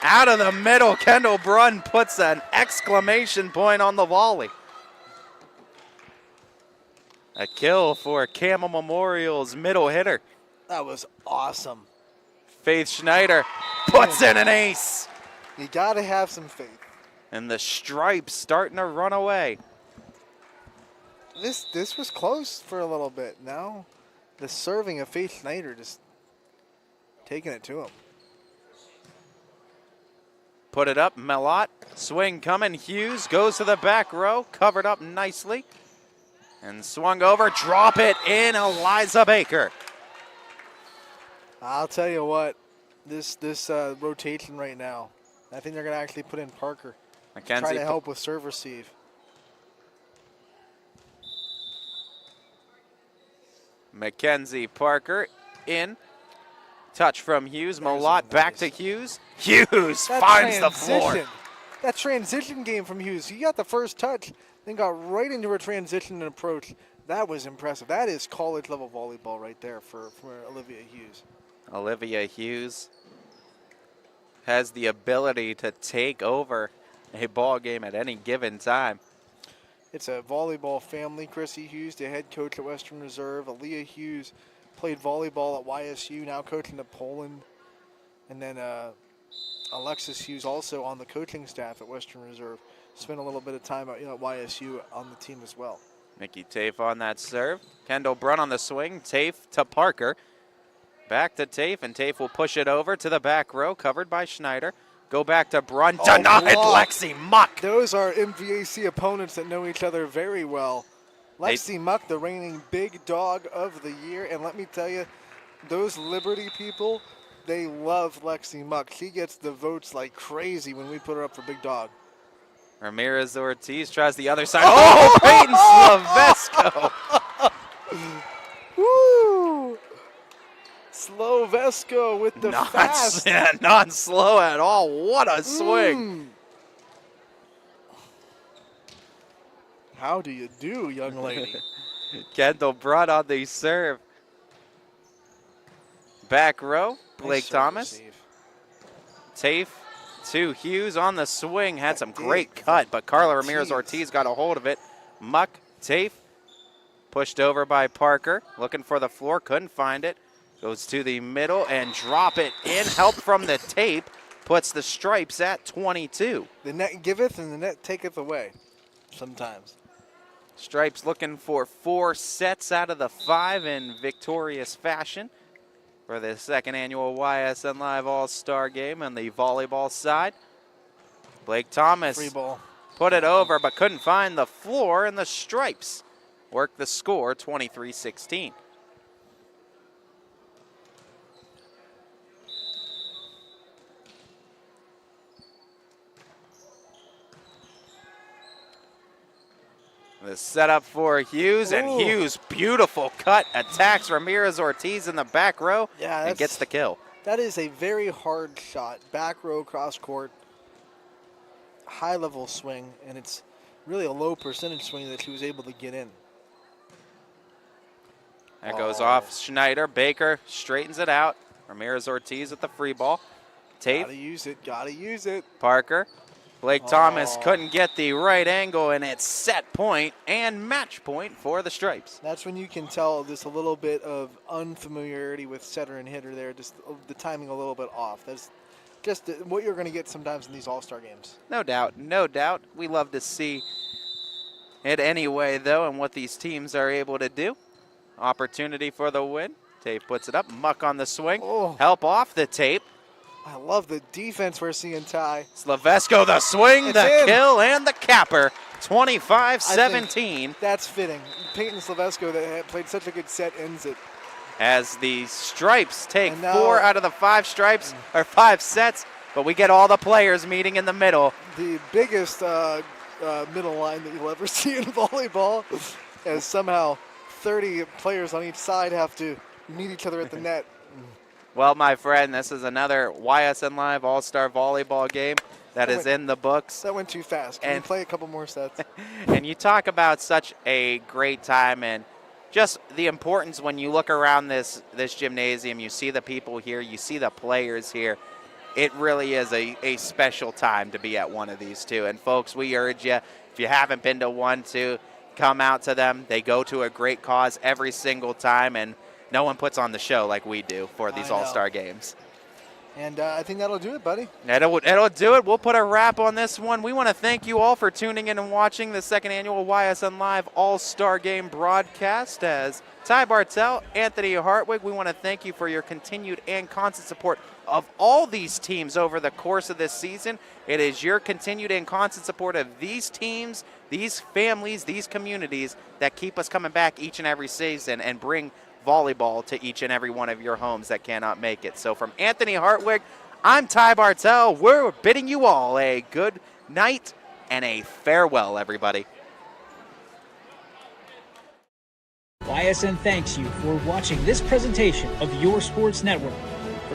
Out of the middle, Kendall Brunn puts an exclamation point on the volley. A kill for Camel Memorial's middle hitter. That was awesome. Faith Schneider puts in an ace. You got to have some faith. And the Stripes starting to run away. This was close for a little bit. Now the serving of Faith Schneider just taking it to him. Put it up, Malott. Swing coming. Hughes goes to the back row. Covered up nicely. And swung over. Drop it in, Eliza Baker. I'll tell you what, this rotation right now, I think they're going to actually put in Parker. Mackenzie try to help with serve receive. Mackenzie Parker in. Touch from Hughes. Malott back to Hughes. Hughes finds the floor. That transition game from Hughes. He got the first touch, then got right into a transition and approach. That was impressive. That is college level volleyball right there for Olivia Hughes. Olivia Hughes has the ability to take over a ball game at any given time. It's a volleyball family. Chrissy Hughes, the head coach at Western Reserve. Aaliyah Hughes played volleyball at YSU, now coaching at Poland. And then Alexis Hughes also on the coaching staff at Western Reserve. Spent a little bit of time at YSU on the team as well. Nikki Tafe on that serve. Kendall Brunn on the swing. Tafe to Parker. Back to Tafe, and Tafe will push it over to the back row, covered by Schneider. Go back to Brunn. Denied Lexi Muck. Those are MVAC opponents that know each other very well. Lexi Muck, the reigning big dog of the year. And let me tell you, those Liberty people, they love Lexi Muck. She gets the votes like crazy when we put her up for big dog. Ramirez Ortiz tries the other side. Oh, Peyton Slavesko. Woo! Slavesko with the fast. Yeah, not slow at all. What a swing. How do you do, young lady? Kendall Brunn on the serve. Back row, Blake Thomas. Tafe to Hughes on the swing. Had some great cut, but Carla Ramirez Ortiz got a hold of it. Muck, Tafe, pushed over by Parker. Looking for the floor, couldn't find it. Goes to the middle and drop it in. Help from the tape puts the Stripes at 22. The net giveth and the net taketh away sometimes. Stripes looking for 4 sets out of the 5 in victorious fashion for the second annual YSN Live All-Star Game on the volleyball side. Blake Thomas Free ball. Put it over but couldn't find the floor, and the Stripes work the score 23-16. The setup for Hughes, and Hughes, beautiful cut, attacks Ramirez Ortiz in the back row and gets the kill. That is a very hard shot. Back row, cross court, high level swing, and it's really a low percentage swing that she was able to get in. That goes off Schneider. Baker straightens it out. Ramirez Ortiz with the free ball. Tape. Gotta use it, gotta use it. Parker. Blake Thomas couldn't get the right angle, and it's set point and match point for the Stripes. That's when you can tell there's a little bit of unfamiliarity with setter and hitter there, just the timing a little bit off. That's just what you're going to get sometimes in these all-star games. No doubt, no doubt. We love to see it anyway, though, and what these teams are able to do. Opportunity for the win. Tape puts it up. Muck on the swing. Help off the tape. I love the defense we're seeing, Ty. Slavesko, the swing, the kill, and the capper 25-17. That's fitting. Peyton Silvesco that had played such a good set ends it. As the Stripes take 4 out of the 5 stripes, or 5 sets, but we get all the players meeting in the middle. The biggest middle line that you'll ever see in volleyball, as somehow 30 players on each side have to meet each other at the net. Well, my friend, this is another YSN Live All-Star Volleyball game that is in the books. That went too fast. Can we play a couple more sets? And you talk about such a great time and just the importance when you look around this gymnasium, you see the people here, you see the players here. It really is a special time to be at one of these two. And folks, we urge you, if you haven't been to one, to come out to them. They go to a great cause every single time, and no one puts on the show like we do for these All-Star games. And I think that'll do it, buddy. It'll do it. We'll put a wrap on this one. We want to thank you all for tuning in and watching the second annual YSN Live All-Star Game broadcast. As Ty Bartell, Anthony Hartwig, we want to thank you for your continued and constant support of all these teams over the course of this season. It is your continued and constant support of these teams, these families, these communities that keep us coming back each and every season and bring volleyball to each and every one of your homes that cannot make it. So from Anthony Hartwig, I'm Ty Bartell. We're bidding you all a good night and a farewell, everybody. YSN thanks you for watching this presentation of Your Sports Network.